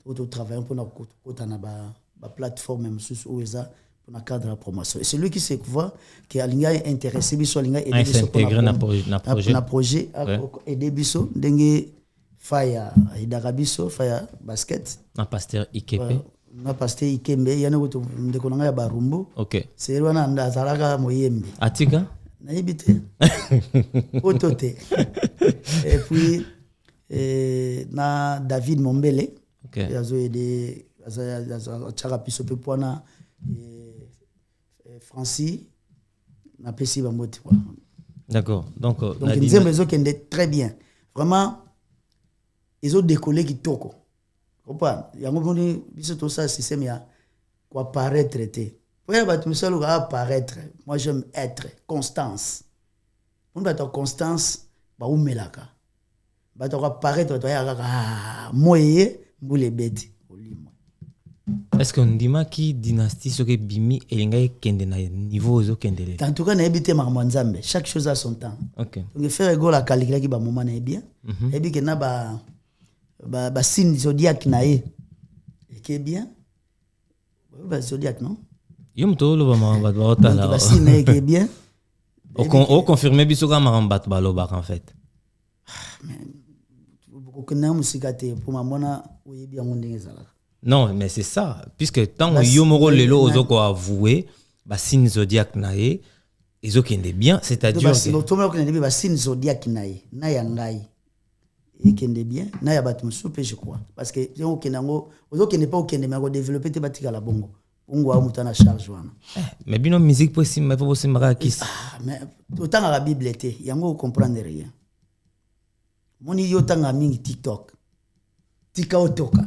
to travailler pour na ko na ba plateforme mususu ou eza pour na cadre la promotion et celui qui se voit que alinga est intéressé biso alinga aider biso na projet aider biso ndenge faya idara biso faya basket na pasteur Ikepe na pasteur Ikembe yana ko ndeko nanga ya Barumbu. OK. C'est wana ndazalaka moyembe atika na yibite otote et puis na David Mombele. OK. Ok. Et azo aider tchaka piso pe pona Francis na pesi ba moti quoi. D'accord. Donc ils aiment les autres qui très bien. Vraiment ils ont décollé qui toko. Comprends? Yango boni biso to ça système ya quoi paraître traité. Ouais ba tu me solo apparaître. Moi j'aime être constance. On va être constance ba umelaka. Ba to apparaître to ya moye mbule beti. Est-ce qu'on dit qui dynastie ce que bimi elinga kende na niveau zo kendele? En tout cas na ebité marmonzambe, chaque chose a son temps. OK. Donc faire ego la calcula ki ba moment na bien. Et bien que na ba signe zodiaque na e. Et que bien. Ba zodiaque non? Yom to lo ba maramba ba tala. Ba signe que bien. O confirmer biso ka maramba ba lo ba en fait. Ko na musika te pour mamona oyebi yango ndenge zala. Non, mais c'est ça. Puisque tant que Yomoro Lelo Ozoko a avoué, bah, signe zodiaque nae, ils ont bien, c'est-à-dire. Si l'automne a bien, bah, signe zodiaque nae, nae angai. Et qui est bien, nae abatum soupe, je crois. Parce que, on n'est pas au Kenya, mais on développer tes bâtiments à la bongo. On va monter à charge. Mais bien, musique possible, mais pas possible, Marakis. Ah, mais autant à la Bible était, il y a un comprendre rien. Mon yotan a mis TikTok. Tika otoka.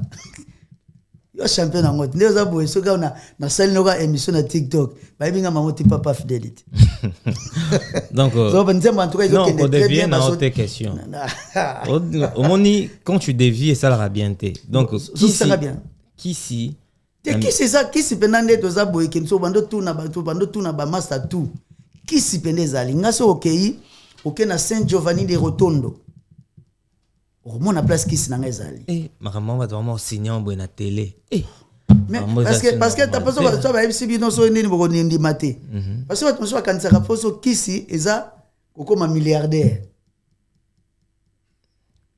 Yo champion na ngote ndio zabu esoka na salle noka émission na TikTok ba binga mamoti papa fidélité. Donc so banzemba en tout cas ils ont très bien dans tes questions. Au moni quand tu dévies ça la bien té. Donc qui si qui c'est ça qui si pendant to zabu e kenso bando tuna ba master tout qui si pendé zali ngaso okei okena Saint Giovanni de Rotondo. Mon place qui s'en est allé. Eh, ma maman va vraiment signer en bonne télé. Eh, mais parce que t'as pas ça va être si bien dans son nez pour qu'on y maté. Parce que tu me sois quand ça rapporte au qui si et ça comme un milliardaire.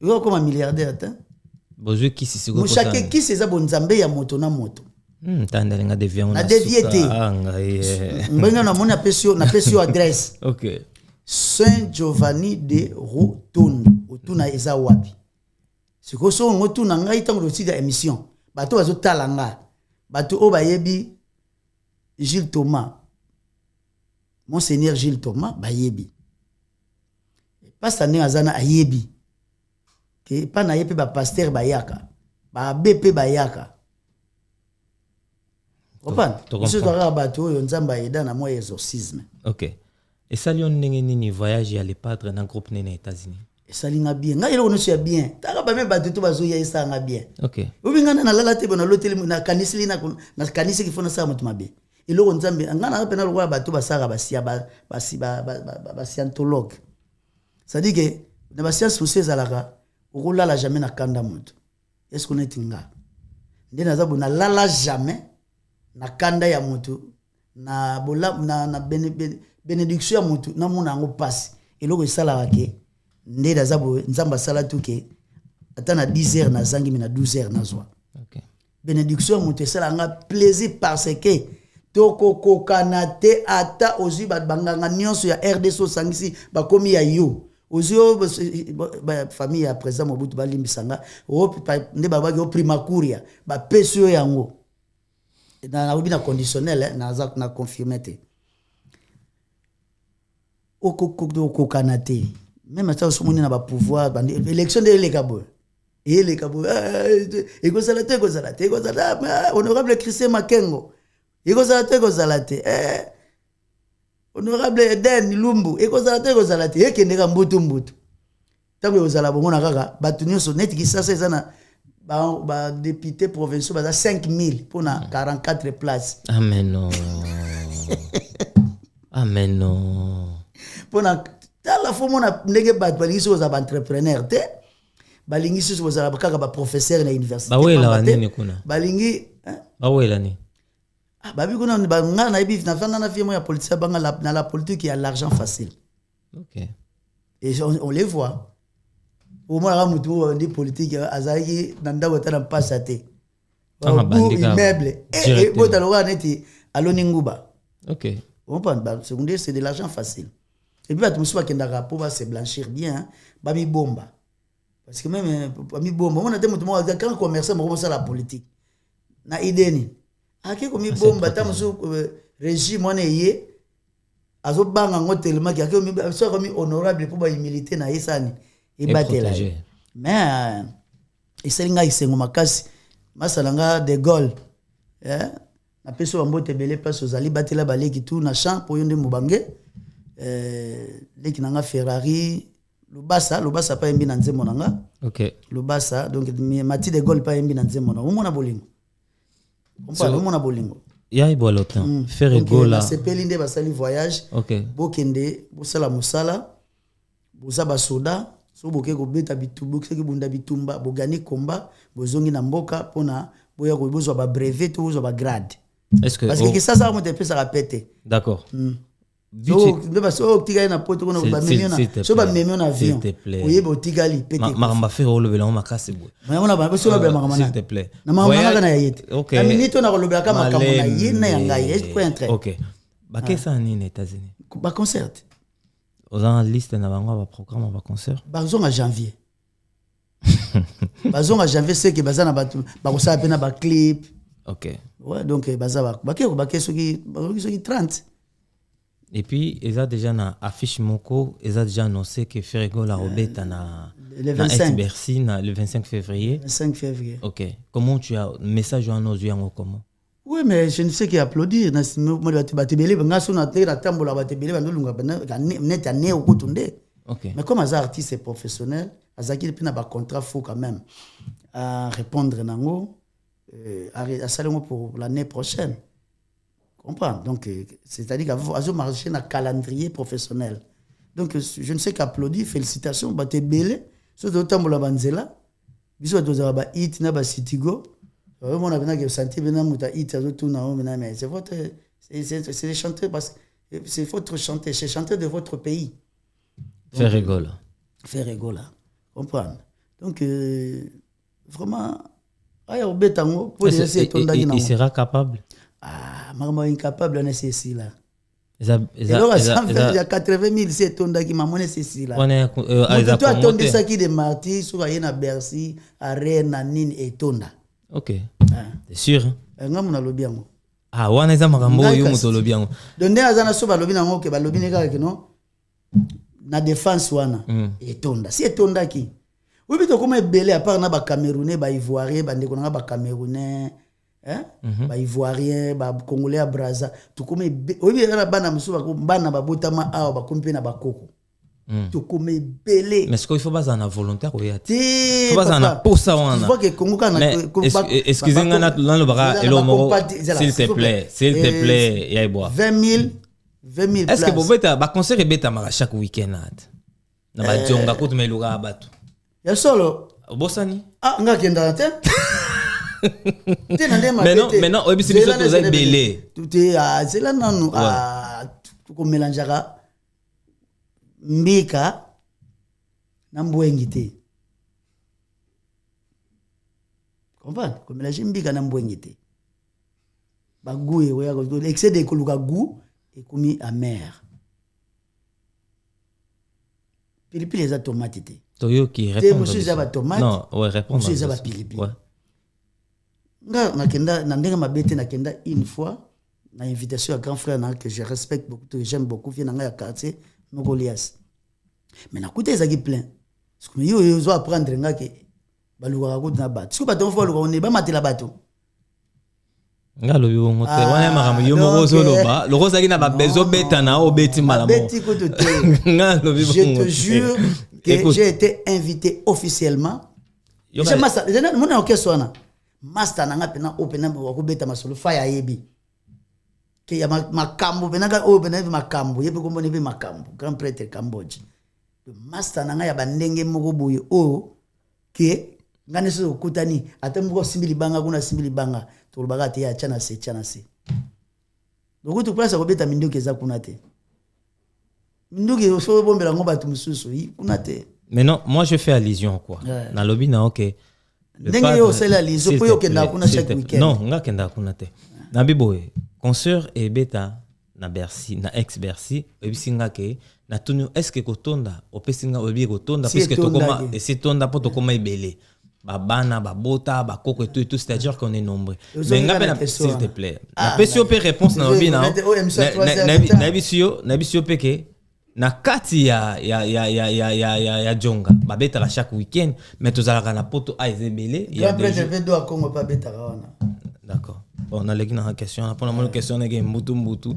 Il comme un milliardaire t'as. Bonjour qui si c'est quoi? Chaque qui c'est ça bon Zambé ya moto na moto. T'as nga dévié on a dévié. Mbenga na mona pesio adresse. OK. Saint Giovanni de Rotondo. Otuna eza wapi? C'est que so ngotuna ngai tango de sida émission. Bato bazo talanga. Bato o bayebi Gilles Thomas. Monseigneur Gilles Thomas bayebi. Pas ça ne azana ayebi. Que pas na yepe ba pasteur bayaka. Ba BP bayaka. Comprends? Monsieur doit bato yo nzamba eda na moi exorcisme. OK. Et ça lion nini voyage à l'Epadre dans groupe né aux États-Unis. Et ça linga bien. Nga yelo no bien. Taka ba même bato to bazo ya isa nga bien. OK. Ubinga na lala te bona lotel na kanisi na kanisi ki fona sa mutu mabe. Ilo nzambe nga na pena lo bato basara basia ba scientologue. Ça dit que na ba science souci zalaka okola la jamais na kanda mutu. Est-ce qu'on est nga? Ndena zabu na lala jamais na kanda ya mutu na bola na bénédiction ya mutu na mona ngo passe. Ilo sala ke ndé dazabo nzamba sala tuke atana 10h na zangi na 12h na zwa. OK. Bénédiction mutu sala nga plaisir parce que toko kokanate ata ozi banganga nyonso ya RDC sangisi bakomi ya yo. Ozi ba famille ya président Mobutu balimbisanga o ndé babaki o primakuria ba pesio yango. Na obi na conditionnel na confirmé te. Oko kanate même ça so moni na ba pouvoir élection de lekabo et lekabo ego salate honorable Christian Makengo ego salate honorable Eden Lumbu ego salate ekendeka mbutu tango ozala bongo na kaka batu nyonso net ki sasa ezana ba député provinciaux ba 5000 pour na 44 places. Amen non. Amen non. Pour na la fois mona ndenge bat balingi so za entrepreneur te balingi so za kaka ba professeur na université ba wela nini kuna balingi ba wela ni babi kuna ba nga na ibi na fana na fie mo ya politique banga la politique il y a l'argent facile. OK. Et on les voit au moins la mutu des politiques azaki nanda wata passaté immeuble et botaloga neti aloni nguba. OK. On prend secondaire c'est de l'argent facile. Et puis, tu me souviens qu'il y a pour se blanchir bien, babi bomba. parce que même ami bomba on a des mouvements quand commerçant on commence la politique na idée aki komi bomba ta musu régime on est azo banga ngo tellement ki aki so komi honorable pour ba humilité na yesani et batela mais eselinga isengo makasi masalanga de Gaulle na peso mbote belé place aux ali batela baleki tout na champ pour yonde mubange leki nanga Ferrari Lubasa pa yembi na nzembo nanga. OK. Lubasa donc Mati de Gaulle pa yembi na nzembo na. Omona bolingo. Omona bolingo. Ya ibo lotan. Faire gola. C'est pelinde basali voyage. OK. Bokende, bosala musala. Bosaba soda, so boke ko beta bitumba, ki bunda bitumba, bogani komba, bozongi na mboka pona boya ko bozwa ba brevet to bozwa ba grade. Est-ce que parce que ça mo te peut ça répéter. D'accord. So tika na poto kono ba million so ba million avion oye bo tigali pété ma faire olobela ma makasi bo na ba so ba makama s'il te plaît na makama na yete OK na minito na kolobela ka makama na yena yanga est point très OK ba kesa ni aux États-Unis ba concert aux en liste na bango ba programme ba concert ba zonga janvier bazonga janvier c'est que bazana ba ko sa pena ba clip OK ouais donc bazaba ba ke soki 30. Et puis, ils ont déjà na affiche moko, ils ont déjà annoncé que Ferrego la Robeta na Bercy le 25 février. 25 février. OK. Comment tu as message à nos yeux comment? Oui, mais je ne sais qui applaudir. Na mo batebele ngaso na te na tambola batebele bandolunga net à né au kotunde. OK. Mais comme un artiste professionnel, azaki pina ba contrat faut quand même à répondre nango à salengo pour l'année prochaine. Comprends? Donc, c'est-à-dire qu'à marcher dans un calendrier professionnel. Donc, je ne sais qu'applaudir, félicitations, bah t'es belle. Surtout autant pour la banzela. Bisous tous à ba hit na ba citigo. On a bien que santé bien muta hit à tout na on mais c'est votre c'est les chanteurs parce que c'est votre chanteur, c'est chanteur de votre pays. Faire rigoler. Faire rigoler. Comprends? Donc vraiment ay obetango pour laisser ton dagi na. Il sera capable. Ah, maman incapable on est ceci là. Il y a 80 000 c'est ton qui maman est ceci là. On est toi attendre ça qui de martyrs sur na Bercy, à Rennes, à Nîmes et Tonda. OK. C'est sûr. Ngam na lobi yango. Ah, wana za makambo yo muto lobi yango. Donc nde azana so ba lobi nango ke ba lobi ne ka non. Na défense wana et Tonda. Si Tonda qui. Oui bito comme belé à part na ba Camerounais, ba Ivoirien, ba ndeko na ba Camerounais. Ba Ivoirien, ba Congolais à Brazza, tout comme oui na bana musu ba bana ba botama a ba kompe na ba koko. Tout comme belé. Mais est-ce qu'il faut pas en volontaire ou yati? Faut pas en posa wana. Tu vois que Congo kana excusez-moi na le bara et le moro s'il te plaît, ya bois. 20 000 est-ce que bobeta ba concert beta mara chaque week-end na ba jonga ko tumeluka abatu. Ya solo bosani? Ah nga kenda te. Mais non, oui, c'est une chose belé. Tout est c'est là non tout comme mélangeara mbika na mbwengite. Comprends? Comme mélanger mbika na mbwengite. Ba goût et ouais, l'excès de koluka goût et commis amer. Pilipili les tomates té. Toyo qui répond. Monsieur Zaba tomate. Non, ouais, répond. Monsieur Zaba pilipili. Ouais. Nakenda nandenge mabete nakenda une fois na invitation à grand frère que je respecte beaucoup que j'aime beaucoup vient dans ya quartier Nogolias mais nakuta ezaki plein parce que yo zo apprendre ngake baluka ko na bato siko bato fo luka on ba matela bato ngalo yo ngote wana makambo yo moko zo loba le rose na ba bezo beta na o beti malamo beti ko te ngalo bi je te jure que j'ai été invité officiellement je massa mon orchestre wana master nanga pena open wa ko beta masolo fire yebi ke ya makambo pena ga open makambo yebi ko mbone be makambo grand prêtre Cambodge master nanga ya bandenge moko boye o ke ngane so kutani atembo simbili banga kuna simbili banga to baga te ya chana se donc tu place ko beta mindoke za kuna te mindoke so bombela ngo batu mususu kuna te. Mais non, moi je fais allusion quoi na lobby na OK. Non, nga kenda kuna te. Na biboye, concert et beta na Bercy, na ex Bercy, et bisinga ke na tunu est-ce que kotonda opesinga obi kotonda Si puisque etonda tokoma ke. et c'est tonda pour tokoma ibele babana babota bakoko et tout c'est-à-dire qu'on est nombreux mais ngapena s'il te plaît na pesio pe réponse na obi na na bisio peke na kati ya jonga babeta chaque week-end mais tozalaka na poto a ezebele il y a des jours do Congo pas beta wana. D'accord. Bon, on a une question. Pour la question, on a une mutu.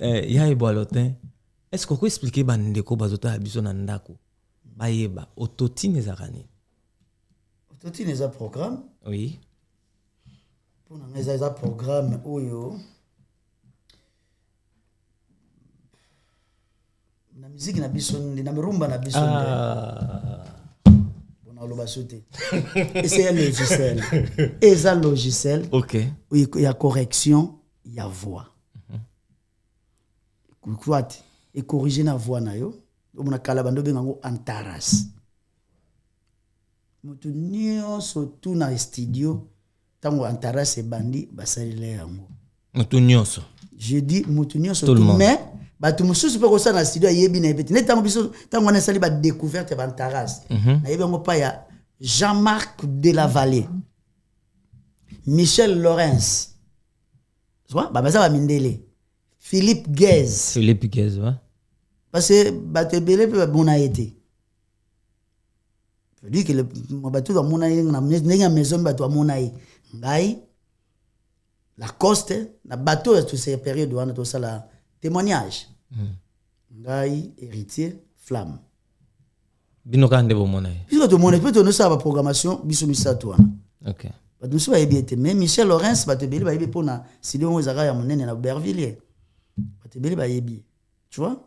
Il y a une boîte. Est-ce que vous pouvez expliquer bandeko bazota abiso na ndako? Bayeba ototine zakani. Ototine za programme. Oui. Pour na za programme oyo. Na musique na biso na rumba na biso. Et c'est un logiciel. Et ça logiciel. OK. Il y a correction, il y a voix. Et corriger la voix na yo. On a kalabando bengango antaras. Mutu nyonso tu na studio tango antaras e bandi basalile yango. Mutu nyonso. Je dis mutu nyonso tout mais batu mususu pe ko sa na studio yebi na ebeti. Ne tango biso tango na sali ba découverte ba antaras. Na yebi ngo pa ya Jean-Marc de la Vallée, Michel Lawrence, Philippe Guez. Philippe Guez, ouais. Parce que Batebele peut bon a été. Je dis que le bateau dans mon aïe, na maison bateau mon aïe, ngai, la coste, la bateau toutes ces périodes où on a tout ça la témoignage. Ngai héritier flamme. Binoka ndebo monaye. Puisque tout le monde peut donner ça à la programmation, biso misa toi. OK. Nous sommes bien mais Michel Lawrence Batebele ba yebi pona si le mozaka ya monene na Bervilliers. Batebele ba yebi. Tu vois?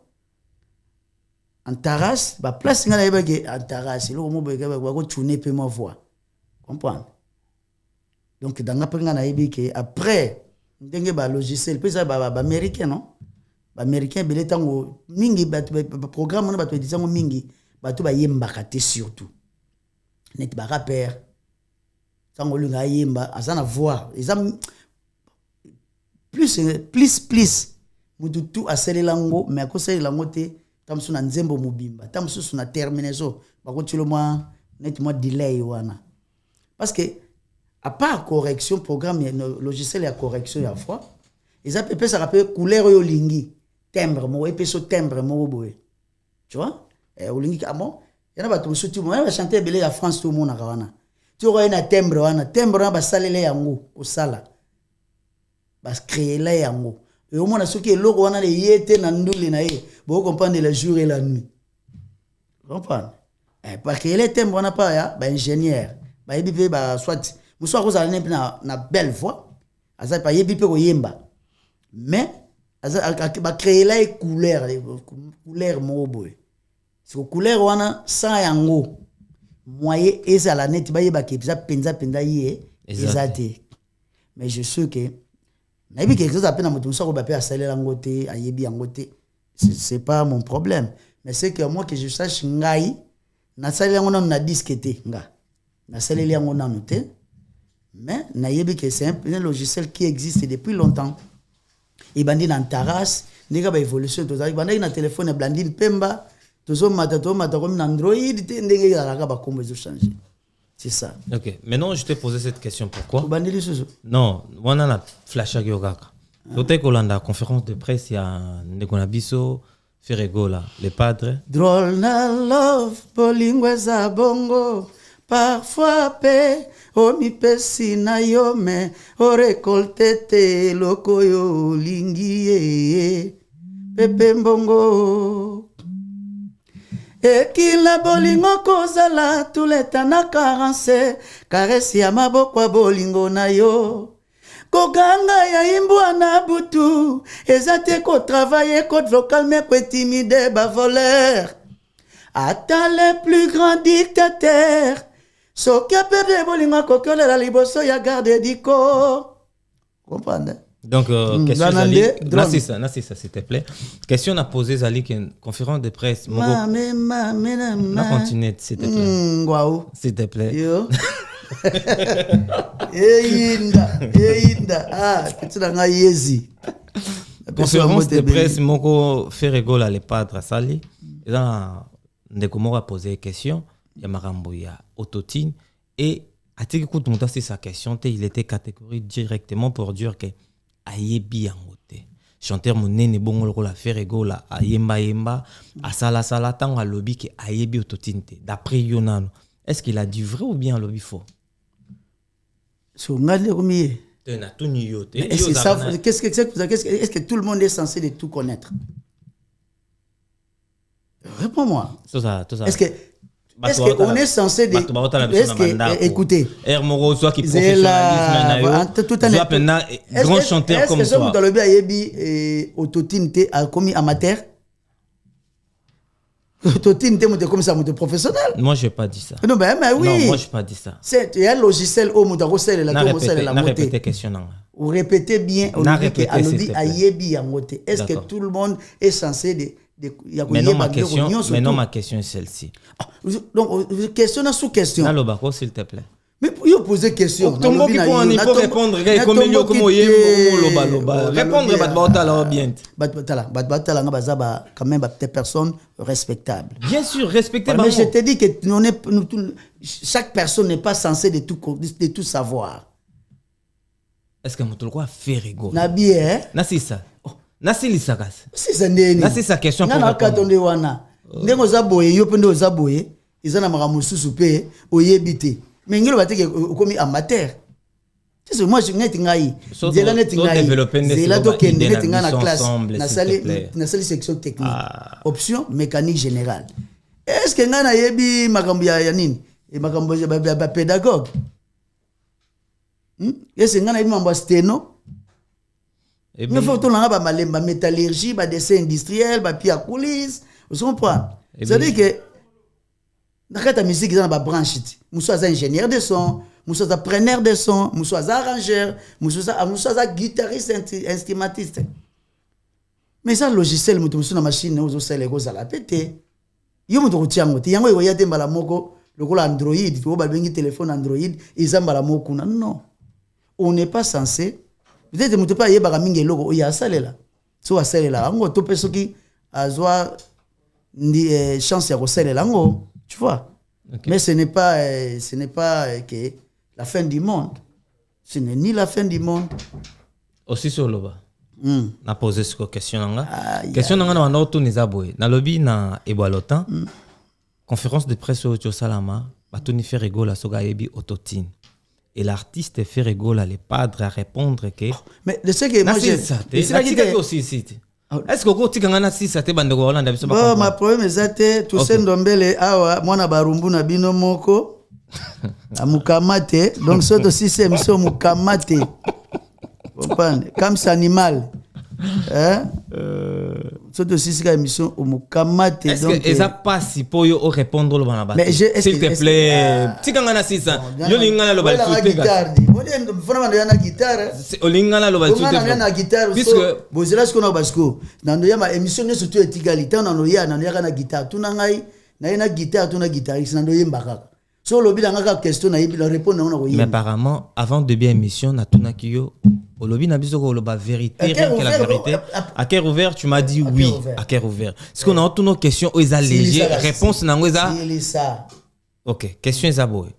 En Taras, ba place ngala yeba ke en Taras, le mo ba ko tourner pe mo voix. Comprendre? Donc dans la prenga na yebi ke après ndenge ba logiciel peut ça ba américain non? Ba américain belé tango mingi ba programme na ba to disango mingi. Bato ba yemba kate surtout net ba rappeur sango lunga yemba azana voix exam plus mutu tu asele lango mais ko sele lango te tamsu na nzembo mubimba tamsu na terminaison ba ko tilo moi net moi delay wana parce que à part correction programme logiciel ya correction ya voix ezap peut ça rappeler couleur yo lingi timbre mo epeso timbre mo boye tu vois olingi amo yana ba to sutu mo yana chanter belé ya France tout mona kawana tu ro na timbre na ba salele yango ko sala ba créer la yango et au mona soki eloko wana le yete na nduli na ye bo comprendre le jour et la nuit comprendre parce que les timbre wana pa ya ba ingénieur ba yebi pe ba soit muso ko zala na belle voix asa pa yebi pe ko yemba mais asa ba créer la couleur mo boy. Si vous couleur wana sans yango moyen ezala net ba yeba ke penza yé ezate mais je sais que na yebi quelque chose appena moto so ko ba pe asalela ngote ayebi yangote c'est pas mon problème mais c'est que moi que je sache ngai na salela ngona na disque te nga na salela ngona noté mais na yebi que c'est un logiciel qui existe depuis longtemps et bandi na Taras ndika ba évolution to za bandi na téléphone Blandine Pemba. C'est ça. Ok. Maintenant, je t'ai posé cette question. Pourquoi? Non, on a la flash à Gyogaka. L'autre Colanda, conférence de presse, il y a Negonabiso, Ferregola, les padres. Drôle na love, bolingweza bongo, parfois pe, o mi pesi na yo me, o récolte te loko yo lingi pepe mbongo. Ekila bolingo kozala tuleta na carence karesi ya maboko bolingo na yo koganga ya imbwa na butu ezate ko travailler code vocal mais ko timide ba voleur ata le plus grand dictateur soki perde bolingo kokolela liboso ya garde du corps comprendre. Donc, question Zali, Nassisa, s'il te plaît. Question à poser Zali, qui est une conférence de presse. Ma continue, s'il te plaît. Wow. S'il te plaît. Yo. Conférence de presse, Moko fait rigoler les padres à Sali. Et là, Ndeko a posé une question, il y a Marambo, il y a Autotine, et à tel que tout c'est sa question, il était catégorisé directement pour dire que Ayebi Angote. Chanteur monene bon rôle à faire ego la Ayemba, à Sala Tang à lobby que Ayebi Autotine. D'après Yonano, est-ce qu'il a dit vrai ou bien lobby faux? Sur Ngadle Romier. Est-ce que tout le monde est censé de tout connaître? Réponds-moi. Est-ce qu'on est censé de... Écoutez. Hermoro, soit qui professionnalisme, grand chanteur comme toi. Est-ce que dans le Ayebi Autotine a commis amateur? Autotine t'es comme ça, mon professionnel? Moi, je n'ai pas dit ça. Non, mais oui. Non, moi, je n'ai pas dit ça. Il y a un logiciel au Moutagosel et la répétez question. Vous répétez bien, on dit que Ayebi Angote. Est-ce que tout le monde est censé de... Mais non, ma question est celle-ci. Donc, question sous question. Nalobako, s'il te plaît. Mais pour y poser question. Répondre, quand même des personnes respectables. Bien sûr, respectez. Mais je te dis que chaque personne n'est pas censée de tout savoir. Est-ce que tu dois faire rigolo? Nabi, hein? C'est ça. Nasi sakas. Si ça n'est pas. Nasi sa question pour répondre. Ndenge ozaboye yo pende ozaboye izana maramusu supe oyebite. Mais ngelo bateke komi amateur. C'est moi je ngeti ngai. Zela neti ngai. Zela to kende neti ngai na classe. Na salle section technique. Option mécanique générale. Est-ce que ngana yebi makambo ya nini? E makambo ya pédagogue. Est-ce que ngana yebi mambo steno? Il faut tout le métallurgie, dessin industriel, pierre à coulisses. Vous comprenez? C'est-à-dire que dans la musique, il y a une branche. Nous sommes ingénieurs de son, nous sommes preneurs de son, nous sommes arrangeurs, nous sommes guitaristes, instrumentistes. Mais ça, le logiciel, nous sommes une machine, nous sommes les gosses à la pété. Il y a un truc qui est il y a des malamoko, le Android, tu vois, le téléphone Android, ils ont malamoko. Non. On n'est pas censé. Peut-être que tu ne peux pas y avoir un logo. Il y a ça là. Tu vois ça là. On a tout personne qui a chance de faire là. Tu vois. Okay. Mais ce n'est pas que la fin du monde. Ce n'est ni la fin du monde. Aussi sur le bas. Na posé cette question là. Question là on a autour des abonnés. Na lobby na Eboalotan. Conférence de presse au Salama. Batoni fait rigoler soga yebi Autotine. Et l'artiste fait rigoler les padres à répondre que. Mais de ce que moi j'ai. Est-ce que tu as un ça te bande Hollande bon, ma problème est tout ça ndombele awa mwana barumbu na bino moko amukamate donc ça aussi c'est mission mukamate. Comprendre comme ça animal. Hein? C'est aussi une émission au Mukamate. Est-ce que ça passe pour yo répondre le banaba? S'il te plaît, si quand on a 600, yo lingana le bal la guitare. Vraiment il y a une guitare. O lingana le bal il y a une guitare puisque bozela ce qu'on a basco. Dans ya ma émission ne surtout égalité on a ya na guitare. Tu na ngai na ina guitare tu na guitariste na ndo mbaka. So lobi la ngaka question na yibi la répondre na mais apparemment avant de bien émission na tuna kiyo au lobby n'a pas de la vérité, rien que la vérité. À cœur ouvert, tu m'as dit oui. À cœur ouvert. Est-ce qu'on a toutes nos questions, ils ont léger. Réponse n'a pas. Ok, question est abouée.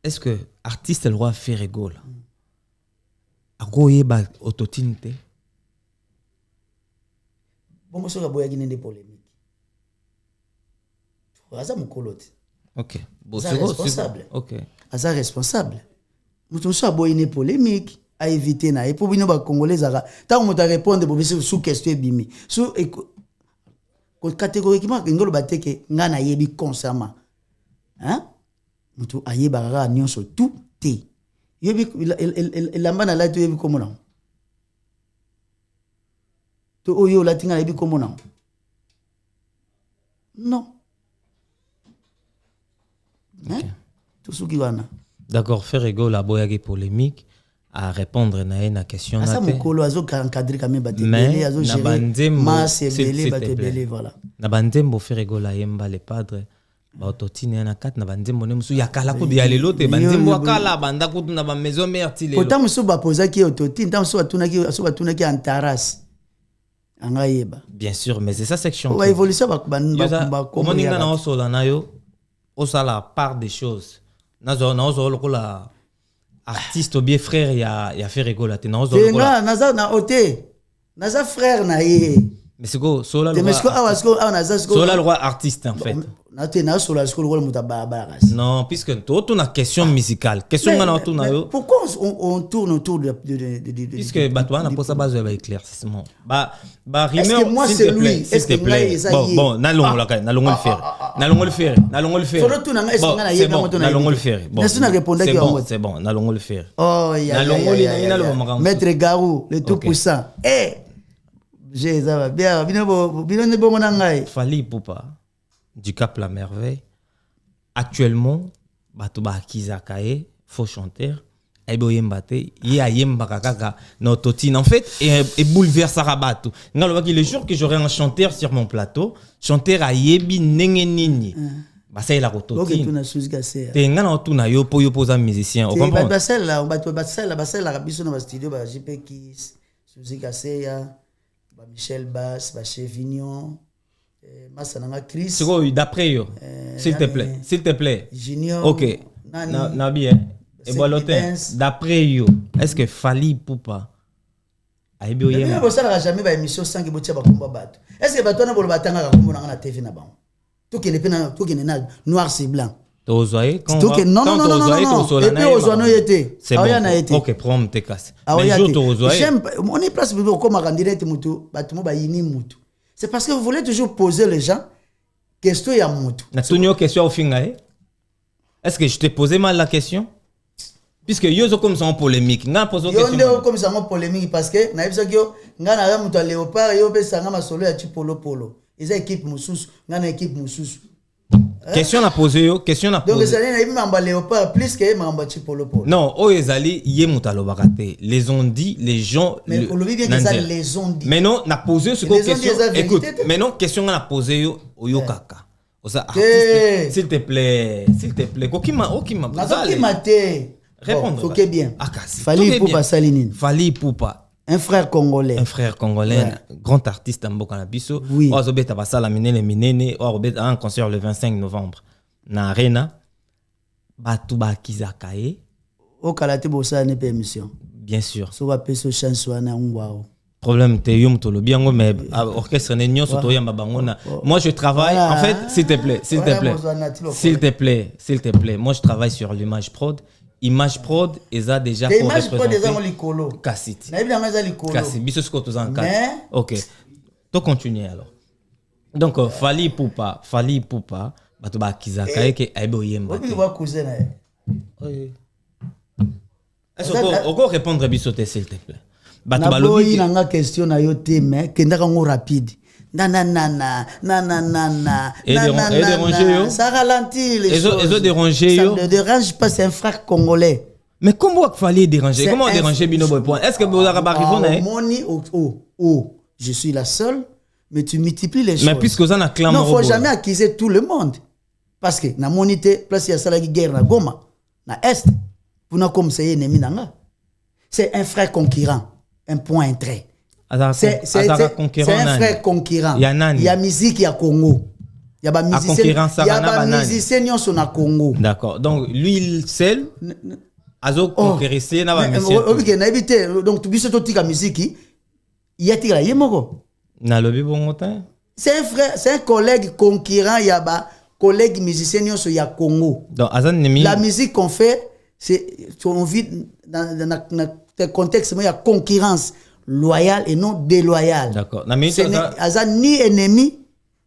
Est-ce que artiste le roi fait rigole? À quoi il y a Autotine? Bon, je vais vous des polémiques. C'est mon colote. Ok. C'est responsable. Ok. C'est responsable. Je suis une polémique. À éviter na et pour bino ba congolais zara tant on t'a répondre pour sous question bimi sous catégoriquement ngolo bateke ngana yebi constamment hein mutu ayeba ra nyonso tout te yebi lamba na la tu yebi comment non to oyo la tinga yebi comment non hein tout ce qui va na d'accord faire rigole la boyage polémique à répondre à une question. Ça mukolo azo encadrer quand même batebele azo gérer masse belé batebele voilà. Na bandembo faire rigola yemba les padres ba Autotine na 4 na bandembo ne musu yakala ko bia lelo te bandembo akala banda ko na ba maison mère ti lelo. Pourtant musu ba posa ki Autotine tant musu batuna ki aso batuna ki en terrasse. angayeba Bien sûr, mais c'est ça section. ba évolution ba comment ninga na osola na yo osala part des choses. Nazo lokola artiste ou bien frère ya fait rigoler te nazo lokola. Naza na ote. Naza frère na ye. Mais c'est quoi sola le sola le roi artiste en fait. Non, puisque tout on a question musicale. Question pourquoi on tourne autour de puisque Batouan n'a pas sa base de éclaircissement. Est-ce que moi c'est lui? S'il te plaît. Bon, n'allons le faire. N'allons le faire. C'est bon, n'allons le faire. Oh, Maître Garou, le tout puissant. Fali Poupa du Cap La Merveille. Actuellement, Batouba Kizakae, faux chanteur, en fait, et bouleverse Rabatou. Le jour que j'aurai un chanteur sur mon plateau, chanteur a yebi nengenini. Bah ça il a rototi. T'es un gars tout na yo pour yo poser musicien. On comprend. Michel Bass, Chevignon, Massananga Chris. C'est quoi d'après yo? S'il te plaît. Junior. Ok. Na bien. Et Bolotin. D'après yo, est-ce que Fali Poupa a ébioyé? Mais ça n'a jamais ba émission sans que botia ba combat bat. Est-ce que bato na bolo batanga ka kombo na TV na ba? Tout qui est noir c'est blanc. Non. Et puis Ozoano était. C'est bon. Ok, prends tes casses. Mais jour Ozoaé. On est place comme un direct mutu, batumo ba yini mutu. C'est parce que vous voulez toujours poser les gens question ya mutu. Na tunyo question au fingaé. Est-ce que je t'ai posé mal la question? Puisque yo comme ça en polémique. Nga pose question. Yo comme ça en polémique parce que na yebisa kyo nga na mutu léopard yo pe sanga masolo ya chipolo. Ils équipe mususu, nga na équipe mususu. Question à poser yo, question à poser. Donc ça n'est pas léopard plus que mamba chipolo. Non, oh ezali yé mutalo bakate. Les ont dit, les gens. Mais pour le bien que ça les ont dit. Mais non, n'a posé ce question. Écoute, mais non, question à poser yo oyo kaka. Osa artiste, s'il te plaît. Okima. Répondre. OK bien. Fali Poupa Salinine. Fali Poupa. Un frère congolais, grand artiste en Bokanabiso. Oui. Ozobeta basala minene, un concert le 25 novembre na Arena. Batouba Kizakae. Au Kalate Bossa n'est pas émission. Bien sûr. So va peso chance wana ngwao. Problème te yum to lo biango mais orchestre nenyo so to yamba bangona. Moi je travaille en fait, s'il te plaît. Moi je travaille sur l'image prod. Image prod eza déjà pour représenter Kassit. Na ibla maza likolo. Kassit biso sko to zan 4. OK. To continuer alors. Donc Fali Poupa, bato ba Kizakae ke aibo yemba. Oui, va cousin na. Oui. Est-ce qu'on répondre biso te s'il te plaît? Bato ba lobi na question na yo te mais kenda ngo rapide. Nanana. Ça ralentit les choses. Ils ont dérangé. Ça ne dérange pas, c'est un frère congolais. Mais comment il fallait déranger? Comment déranger Bino Point? Est-ce que vous avez arrivé? Je suis la seule, mais tu multiplies les choses. Mais puisque vous en avez clamé. Non, il ne faut jamais accuser tout le monde. Parce que na monité, place il y a la guerre na Goma, na Est, pour nous comme c'est ennemi nanga. C'est un frère conquérant, un point, un trait. C'est un frère conquérant. Il y a musique, il y a Congo. Il y a musicien sur le Congo. D'accord. Donc, lui, seul, Azo conquérissé, n'a pas musique. Donc, tu dis que tu as musique, il y a tira yemoko. Na lobi bongotin. C'est un frère, c'est un collègue conquérant, il y a collègue musicien sur le Congo. Donc, la musique qu'on fait, c'est on vit dans un contexte où il y a concurrence. Loyal et non déloyal. D'accord. Aza ni ennemi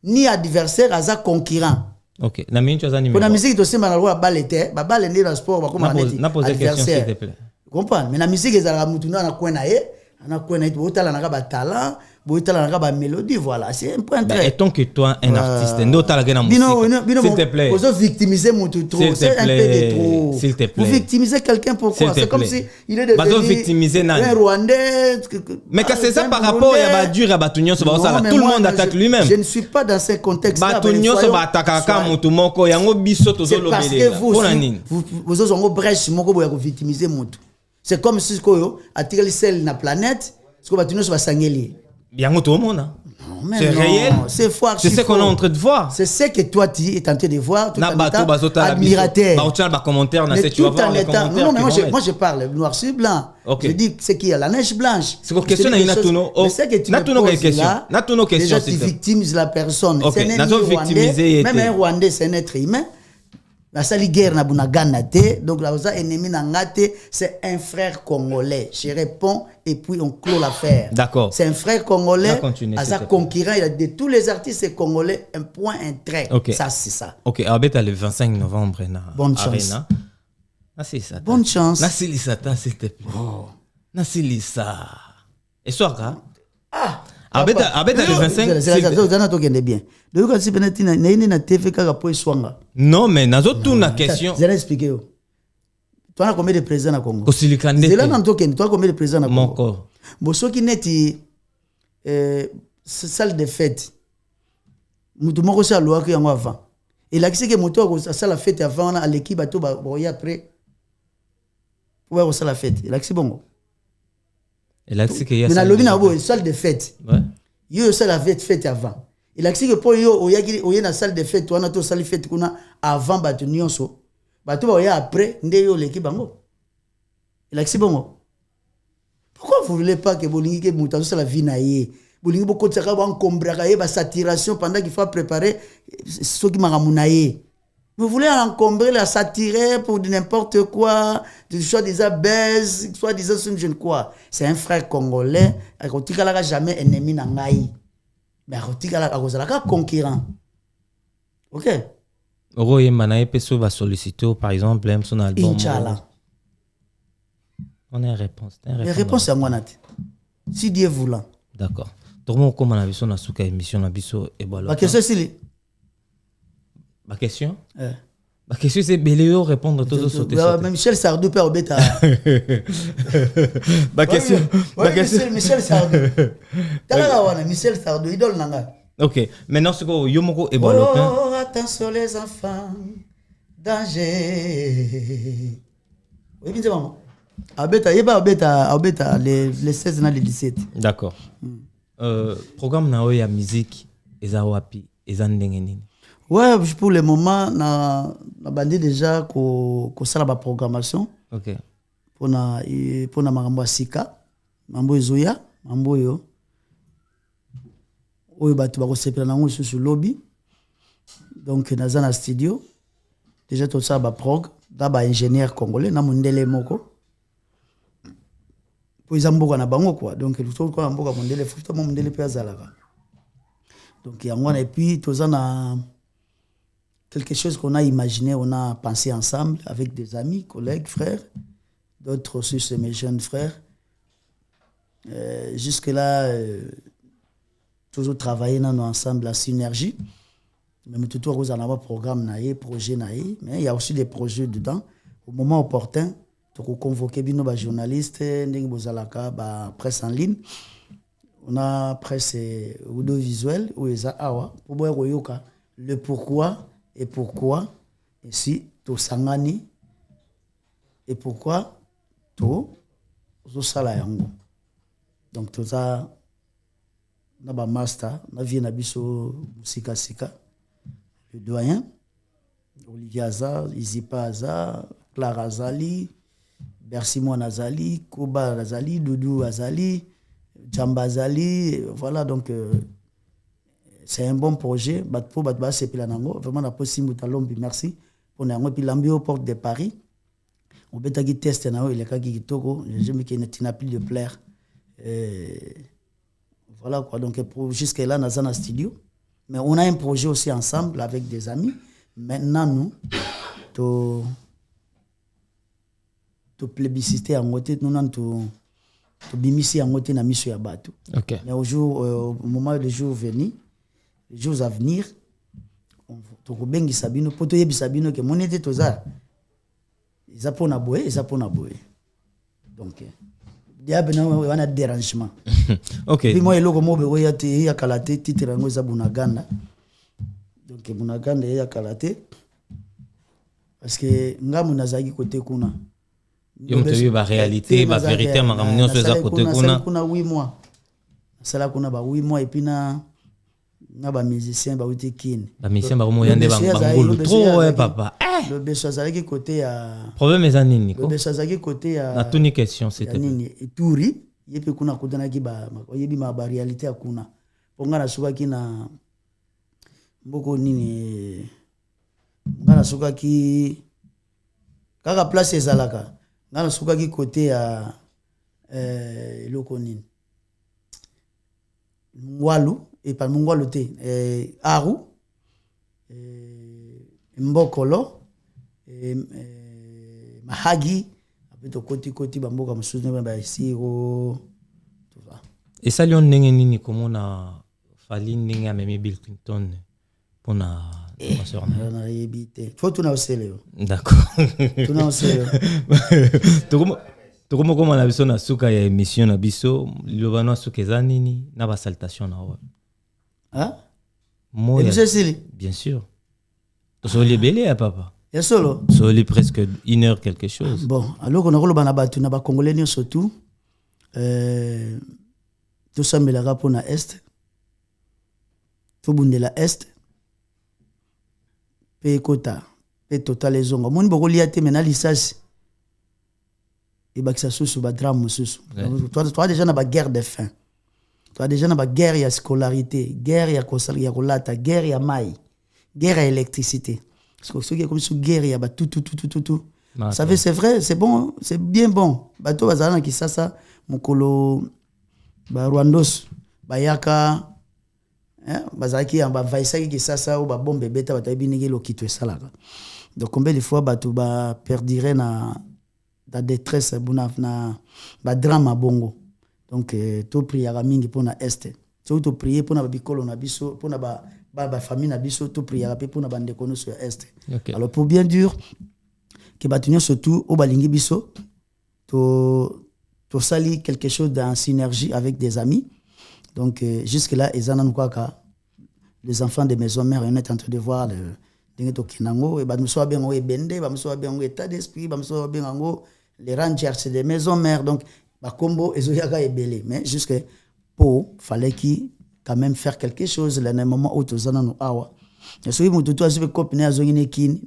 ni adversaire, aza concurrent. OK. Na minute aza numéro. Pour la musique aussi na loi balete, ba balende dans sport ba comme adversaire. S'il te plaît. Comprends? Mais la musique ezala mutuna na kwena na kwena botala na ba talent, botala na ba mélodie, voilà, c'est un point très. Et tant que toi un artiste, ndota la musique. S'il te plaît. Vous victimiser mutu trop, c'est un peu de trop. S'il te plaît. Vous victimisez quelqu'un pourquoi? C'est comme si il est devenu un Rwandais. Mais que c'est ça par rapport à Badur et Batunyo so ba tout le monde attaque lui-même. Je ne suis pas dans ce contexte là. Batunyo so ba attaque ka mutu moko yango biso to zolo belé. Vous ont brèche moko boya ko victimiser mutu. C'est comme si koyo attiré celle na planète, ce que Batunyo so ba sangeli. Bien tout le monde. Hein. C'est non, réel. C'est faux. C'est ce qu'on est en train de voir. C'est ce que toi tu es en train de voir. Tout en étant admirateur. Commentaire, Mais tu vas tout voir en les étant. commentaires. Non, mais moi je parle noir sur blanc. Okay. Je dis ce qu'il y a la neige blanche. C'est une question de Natuno. Mais c'est que tu me poses là. Natuno question. Déjà tu victimises la personne. Okay. C'est un Rwandais. Même un Rwandais, c'est un être humain. La sali guerre na bunagana te, donc là vous ennemi na ngate, c'est un frère congolais. Je réponds et puis on clôt l'affaire. D'accord. C'est un frère congolais. À sa conquérant, il a de tous les artistes congolais un point, un trait. Okay. Ça c'est ça. OK, Abeta le 25 novembre na bonne Arena. Chance. Ah c'est ça. Bonne chance. Nasili Sata s'il te plaît. Oh. Nasili ça. Et soir hein? Ah. Abeta le 25. C'est bien. Le cas si penati na ine na TV kaka po swanga. Non mais nazo tout na question. Je vais expliquer. Toi na combien de présidents na Congo? Kosilikande. C'est là dans token, toi combien de présidents na Congo? Mon corps. Boso ki neti salle de fête. Mutu moko sa loi ki yango avant. Et là qui que mutu ko sa la fête avant na l'équipe bato ba boya après. Ouais, on sa la fête. Et là qui bongo. Et là c'est que y a. Mais na lobby na bo salle de fête. Ouais. Yo ça la fête avant. Il a dit que pour yo oya na salle de fête, on a to salle fête kuna avant batu nyonso. Batu ba oya après nde yo l'équipe bango. Il a dit bongo. Pourquoi vous voulez pas que bolingi ke mutazo ça la vie na yé. Bolingi boko tsaka ba encombrer ba saturation pendant qu'il faut préparer ce qui m'a yé. Vous voulez encombrer la saturer pour n'importe quoi, soit des abaisse, soit des je ne quoi. C'est un frère congolais, il n'a jamais ennemi na ngai. Mais il a concurrent. OK. Roye Manaye Peso va solliciter par exemple son album. Inch'Allah. On a une réponse. La réponse est moi. Si Dieu voulant. D'accord. Tout le monde comme on a vu son asuka émission na biso et voilà. La question c'est ma question ma question c'est Béléo répondre tous sauter. Michel Sardou père Obeta. Ma question Michel Sardou. Tala wana Michel Sardou idole nanga. OK, maintenant c'est quoi Yomoko et Balopin. Oh attention les enfants. Danger. Oui, bien maman. Obeta les 16 et les 17. D'accord. Programme na oya musique eza wapi eza ndenge nini? Ouais, pour le moment, na bandé déjà ko sala ba programmation. OK. Pour na mambo sika, mambo zoya, mambo yo. Oyo batu ba ko sepela nango sur lobby. Donc naza na studio. Déjà tout ça ba prog, da ba ingénieur congolais na mondele moko. Pour izamboka na bango quoi. Donc tout quoi mboka mondele futa mondele pe azalaka. Donc yango et puis tout ça na quelque chose qu'on a imaginé, on a pensé ensemble avec des amis, collègues, frères, d'autres aussi, c'est mes jeunes frères. Jusque-là, toujours travailler ensemble, la synergie. Même tout le temps, on a un programme, projet, mais il y a aussi des projets dedans. Au moment opportun, on convoquer nos journalistes, presse en ligne. On a presse audiovisuelle, pour voir le pourquoi. Et pourquoi ici to sangani et pourquoi to sala yango. Donc tout ça na ba master na vie na biso musika sika le doyen Olivier Azar, Izipa Azar, Clara Azali, Bersimon Azali, Koba Azali, Doudou Azali, Djamba Azali, voilà donc c'est un bon projet. Vraiment, la possibilité de merci. On a un au porte de Paris. On peut tester les cas qui togo. Je me dis qu'il n'a plus de plaire. Voilà quoi. Donc jusque là, on a un studio. Mais on a un projet aussi ensemble avec des amis. Maintenant, nous, to plébisciter en côté, nous avons to bimisi en côté na miso ya batu. OK. Mais au moment des jours venus, les jours à venir, to ko bengi sabino poto yebi sabino ke monete toza. Ils apprennent à boire, ils apprennent à boire. Donc diable na wana dérangement. OK. Puis moi eloko mo be ya te ya kalate titre ngo za bunaganda. Donc bunaganda ya kalate parce que ngamu nazaki côté kuna. Yo mtebi ba réalité, ba vérité makamnyo so za côté kuna. Kuna 8 mois. sala kuna ba 8 mois et puis na ba musicien ba uti kin ba musicien ba mo yande bangulu trop ouais papa le beso azalaki côté ya problème eza nini le ko beso azalaki côté ya na tuni question c'était nini Ituri yepe kuna kutana ki ba yebi ma ba réalité akuna ponga na suka ki na mboko nini ngana suka ki kaka place ezalaka ngana suka ki côté ya loko nini Ngwalu et pas Ngwalu te Aru Mbokolo Mahagi apito koti bamboka mususu ba isiro tu vois et ça lion ndenge nini komona fali ndenge amemi Bill Clinton pona passer na yebite faut tuna osele d'accord tuna osele Tokomo koma na biso na suka ya émission na biso lobano suka eza nini na ba salutation na wa moi bien sûr tosoli belé ya papa ya solo soli presque 1 heure quelque chose bon alors on a koloba na batu na ba congolais surtout tout ça me la rapport na est to bundela est pe kota pe total ezongo moni boko liate mena lisasi et bah que ça sous ba drame sous toi déjà na ba guerre de faim toi déjà na ba guerre ya scolarité guerre ya kosali ya kolata guerre ya mai guerre ya électricité parce que ce qui est comme sous guerre ya ba tout ça fait c'est vrai c'est bon c'est bien bon bato bazana ki sasa mokolo ba Rwandos ba yaka bazaki ya ba vaisaki ki sasa ou ba bombe beta batabi ngi lokito esalaka donc combien de fois bato ba perdire na la détresse na ba drama bongo donc to priera mingi pona este to prier pona ba bikolo na biso pona ba famille na biso to priera pe pona ba ndekono sur este alors pour bien dur que batunyo surtout au balingi biso to sali quelque chose en synergie avec des amis donc jusque là ezana nkwaka les enfants de maison mère on est en train de voir le dingue to kinango e ba muso bengo e bende ba muso bengo état d'esprit ba muso bengo les rangers des maisons mères donc ba combo ezoyaka ebele mais jusque pour fallait qui quand même faire quelque chose là un moment où tozana no awa et so mutu to azibe copine azongi nekini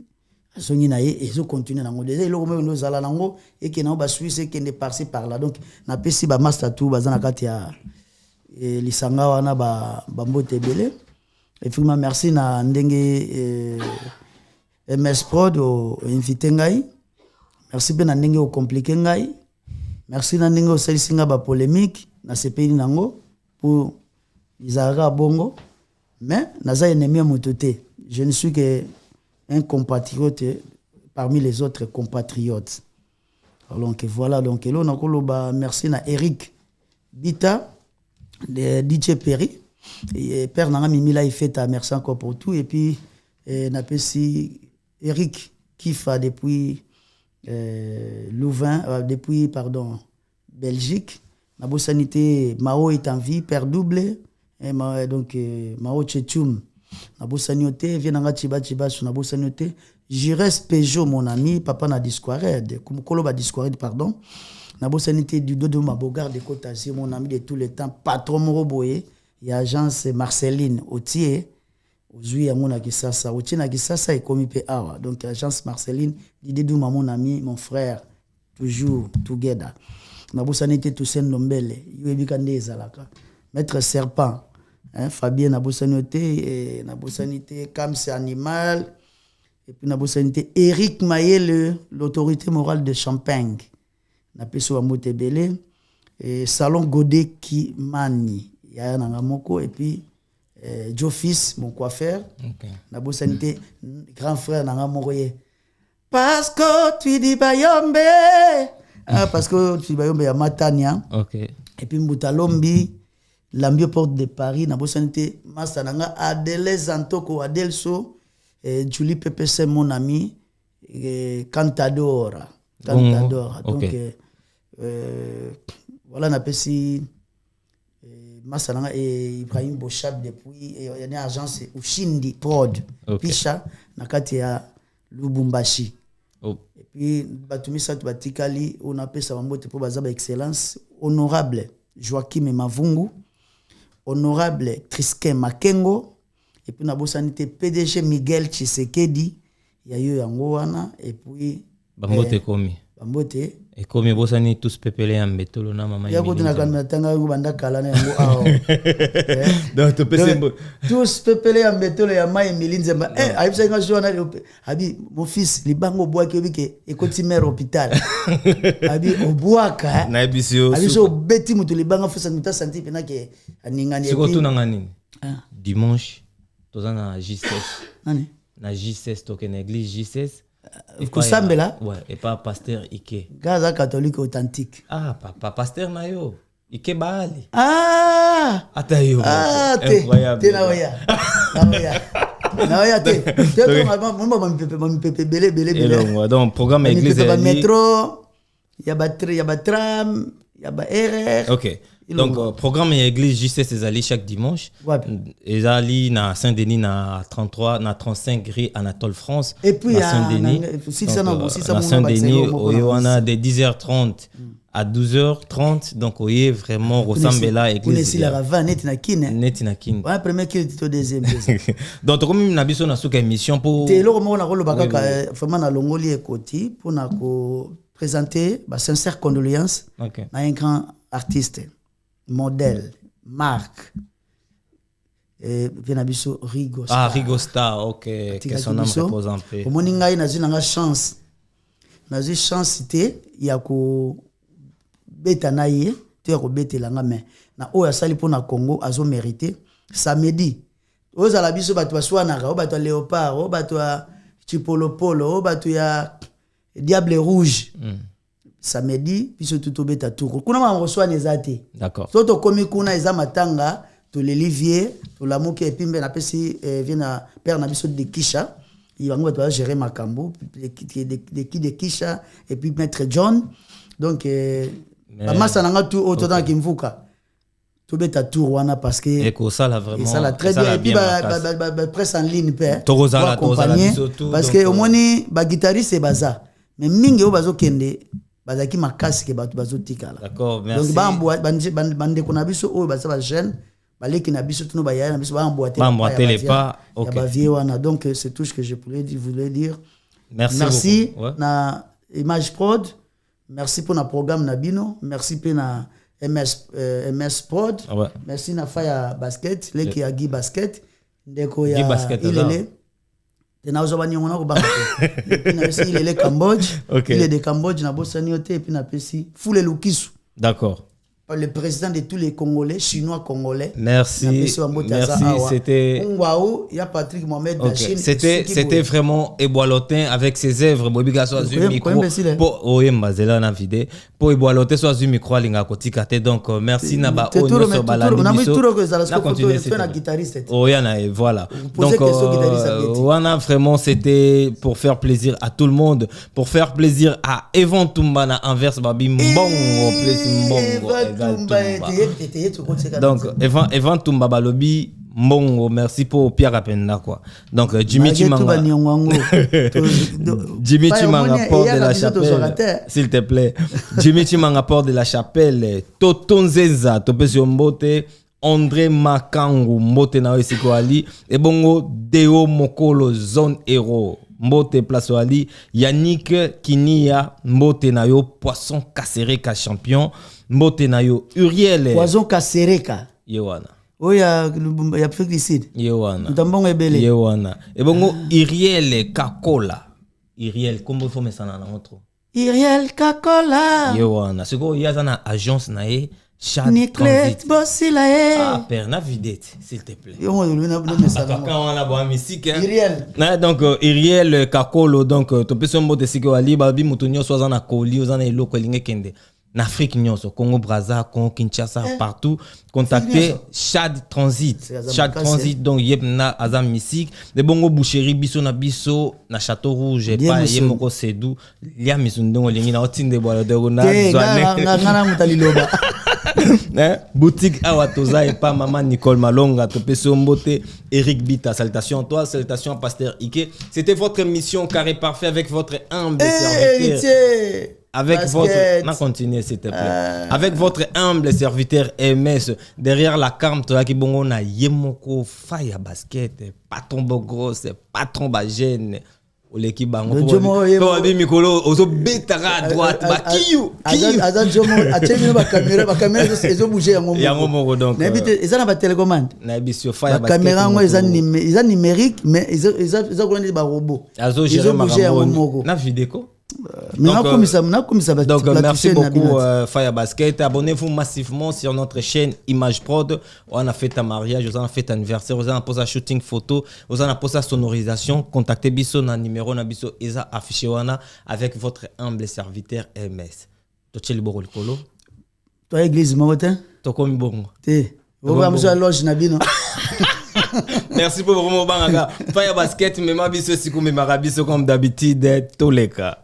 azongi na ye ezo continuer nango déjà iloko me no zala nango et que na ba suisse et que ne par-ci par là donc na pesi ba master tout bazana kati ya lisanga wana ba mbote ebele et vraiment merci na ndenge MS Prod o invité ngai merci bien na ndenge o compliqué ngai merci na ndenge o selisinga ba polémique na sepeli nango pour Isaac bongo mais naza ennemi mototé je ne suis que un compatriote parmi les autres compatriotes donc voilà donc là on a koloba merci na Eric Bita de DJ Perry et père nanga mimila il fait merci encore pour tout et puis na pesi Eric Kifa depuis Louvain depuis pardon Belgique na bosanité Mao est en vie père double et donc Mao Tchetchoum na bosanité vient nga chiba na bosanité Jires Peugeot mon ami papa na disquared kumukolo ba disquared pardon na bosanité du Dodo Mabogar de Côte-d'Azur mon ami de tous les temps patron Moroboye et agence Marceline Otier ozui yango na kisasa otie na kisasa ekomi pe awa donc agence Marceline Didou mon ami mon frère toujours together na bosanité Toussaint Ndombele yoebika nde ezalaka maître serpent Fabien na bosanité na bosanité comme c'est animal et puis na bosanité Eric Mayele l'autorité morale de Champagne na peso wa motebele et salon Godet qui mani ya na moko et puis Joe Fils mon coiffeur na bosanité grand frère na moroye parce que tu dis bayombe parce que tu dis bayombe ya Matania et puis Mbutalombi l'ambio porte de Paris na bosanité masa nanga Adele Zantoko Adelso Julie PPC mon ami Cantadora donc voilà na pesi masa nanga Ibrahim Bochab depuis il y a une agence Ushindi Prod Pisha na kati ya Lubumbashi et puis batumisa batikali on appelle ça mbote pour bazaba excellence honorable Joachim Mavungu honorable Trisken Makengo et puis nabosani te PDG Miguel Tshisekedi ya yo yango wana et puis Bambote komi. Bambote Et comme bosani tous pepele ya mbetolo na mama ya kutuna kana tanga ngo banda kala na yango awo. Donc to pese tous pepele ya mbetolo ya mai milinzemba ayibisa nga jona abi mon fils libango boake bike ekoti mère hôpital. Abi obwaka na ebisio. Abi so beti mutu libanga fosa muta santi pena ke aningani. Siko tuna ngani? Dimanche tozana J16. Nani? Na J16 toke na église J16. Kusambela? Ouais, et pas pasteur Ike. Gaza catholique authentique. Ah, papa pasteur na yo. Ike Baali. Ah! Ata yo. Ah, incroyable. Te na oya. Na oya te. Te to pepe belé. Donc programme église métro, il y a tram, il y a RR. OK. Donc programme église J16 ezali chaque dimanche. Ezali na Saint-Denis na 33 na 35 rue Anatole France. Et puis à Saint-Denis. À Saint-Denis on a de 10h30 à 12h30 donc oye vraiment ressemble là église. Pour la ravane net na kine. Net na kine. Ouais, premier qui est au deuxième. Donc comme na biso na suka émission pour te lo mo na ko lobaka vraiment na longoli ekoti pour na ko présenter ba sincère condoléances à un grand artiste. Modèle, marque, et Vienabiso Rigo Star. Ah, Rigo Star, ok. Que son nom repose en paix. Au moninga na chance. Na chance te ya ko beta na ye, te ya ko betela nga mais na oya sali pona Congo azo mérité samedi. Oza la biso bato baswana ka, bato léopard, bato chipolopolo, bato ya diable rouge. Samedi biso tout beta tour kuna ma reçoit nezate d'accord so to komi kuna eza matanga to l'Olivier to la moke epimbe na pesi vient père na biso de Kisha il va nous gérer makambo de Kisha et puis maître John donc ba masa nanga tout auto dans kimvuka to beta tour wana parce que et que ça là vraiment ça la très bien et puis ba presse en ligne père parce que au moni ba guitariste et baza mais mingi o bazo kende bazaki makasi ke bato bazotikala. D'accord, merci. Donc bande ko na biso o baza ba jeune baleki na biso tuno ba ya na biso ba emboîter les pas. OK. Ya ba vie wana donc c'est tout ce que je voulais dire. Merci beaucoup. Na Image Prod. Merci pour na programme na bino, merci pe na MS Prod. Ouais. Merci na Faya Basket, leki ya Guy Basket. Ndeko ya Ilele. Il est Cambodge, il est de Cambodge, na Bossaniote et puis na Pessi, Foule Lukisu. D'accord. Le président de tous les Congolais, Chinois Congolais. Merci. Merci. C'était. Il y a Patrick Mohamed de Chine. C'était vraiment Eboalotin avec ses œuvres. Bobiga soit un micro. Pour Oyembazela na vidéo. Pour Eboalotin soit un micro linga kotikate. Donc merci naba onyo so balandi biso. On a mis tout que ça continuer faire na guitariste. Oh yana et voilà. Donc on a vraiment c'était pour faire plaisir à tout le monde, pour faire plaisir à Evan Tumbana Anvers Babi Mbongo Mbongo. Donc Evan Tumba Balobi Mbongo, merci pour Pierre Apenda quoi. Donc Jimmy Chimanga Jimmy Chimanga Port de la Chapelle s'il te plaît. Jimmy Chimanga Port de la Chapelle Totonzeza Topesi Mbote André Makangu Mbote na Esiko Ali et bongo Deo Mokolo Zone Hero Mbote Place Ali Yannick Kinia Mbote na yo Poisson Kasereka champion Mbote na yo Uriel Poisson Kasereka Yewana Oya ya félicite Yewana Ndambongo ebele Yewana et bongo Uriel Kakola Uriel kombo fo mesana na otro Uriel Kakola Yewana siko yazana agence na ye Chad Transit Bossilae Ah père na vidette s'il te plaît Yo on na mesana quand on a boa musique Uriel donc Uriel Kakolo donc to peso mbote siko ali babi mutunyo soza na koli ozana eloko linge kende en Afrique nyonso Congo Brazza Congo Kinshasa partout contacter Chad Transit donc yep na azam musique de bongo boucherie biso na biso na Château Rouge pa yemoko sedou lia misundongo lingi na otinde bola de na ngana mutaliloba boutique awatoza et pas maman Nicole Malonga to peso mbote Eric Bita salutations à toi salutations à Pasteur Ike c'était votre émission Carré Parfait avec votre humble serviteur Avec basket. votre... Non, continuez s'il te plaît. Avec votre humble serviteur MS, derrière la carte, qui bongo na yemoko fire basket, patron gros, patron bagène. Ou l'équipe bango. Toi, Mikolo, ozo betara à droite, ba kiyo. Azan Jomo, atemi ba caméra, ezo bouger yango. Yango moko donc. N'habite, ils ont la télécommande. N'habite fire basket. La caméra, ils ont numérique, mais ils ont des robots. Azo gérer makambo. Na vidéo. Donc, merci beaucoup Fire Basket. Abonnez-vous massivement sur notre chaîne Image Prod. On a fait un mariage, on a fait un anniversaire, on a posé un shooting photo, on a posé sonorisation. Contactez Bisso dans le numéro na Bisso Eza affiché wana avec votre humble serviteur MS. Toche le boro likolo. Toi église matin. Tokomi bongo. Te. Oba muso loge na bino. Merci pour vraiment banga. Fire Basket, mais ma Bisso sikou mais marabiso comme d'habitude tous les cas.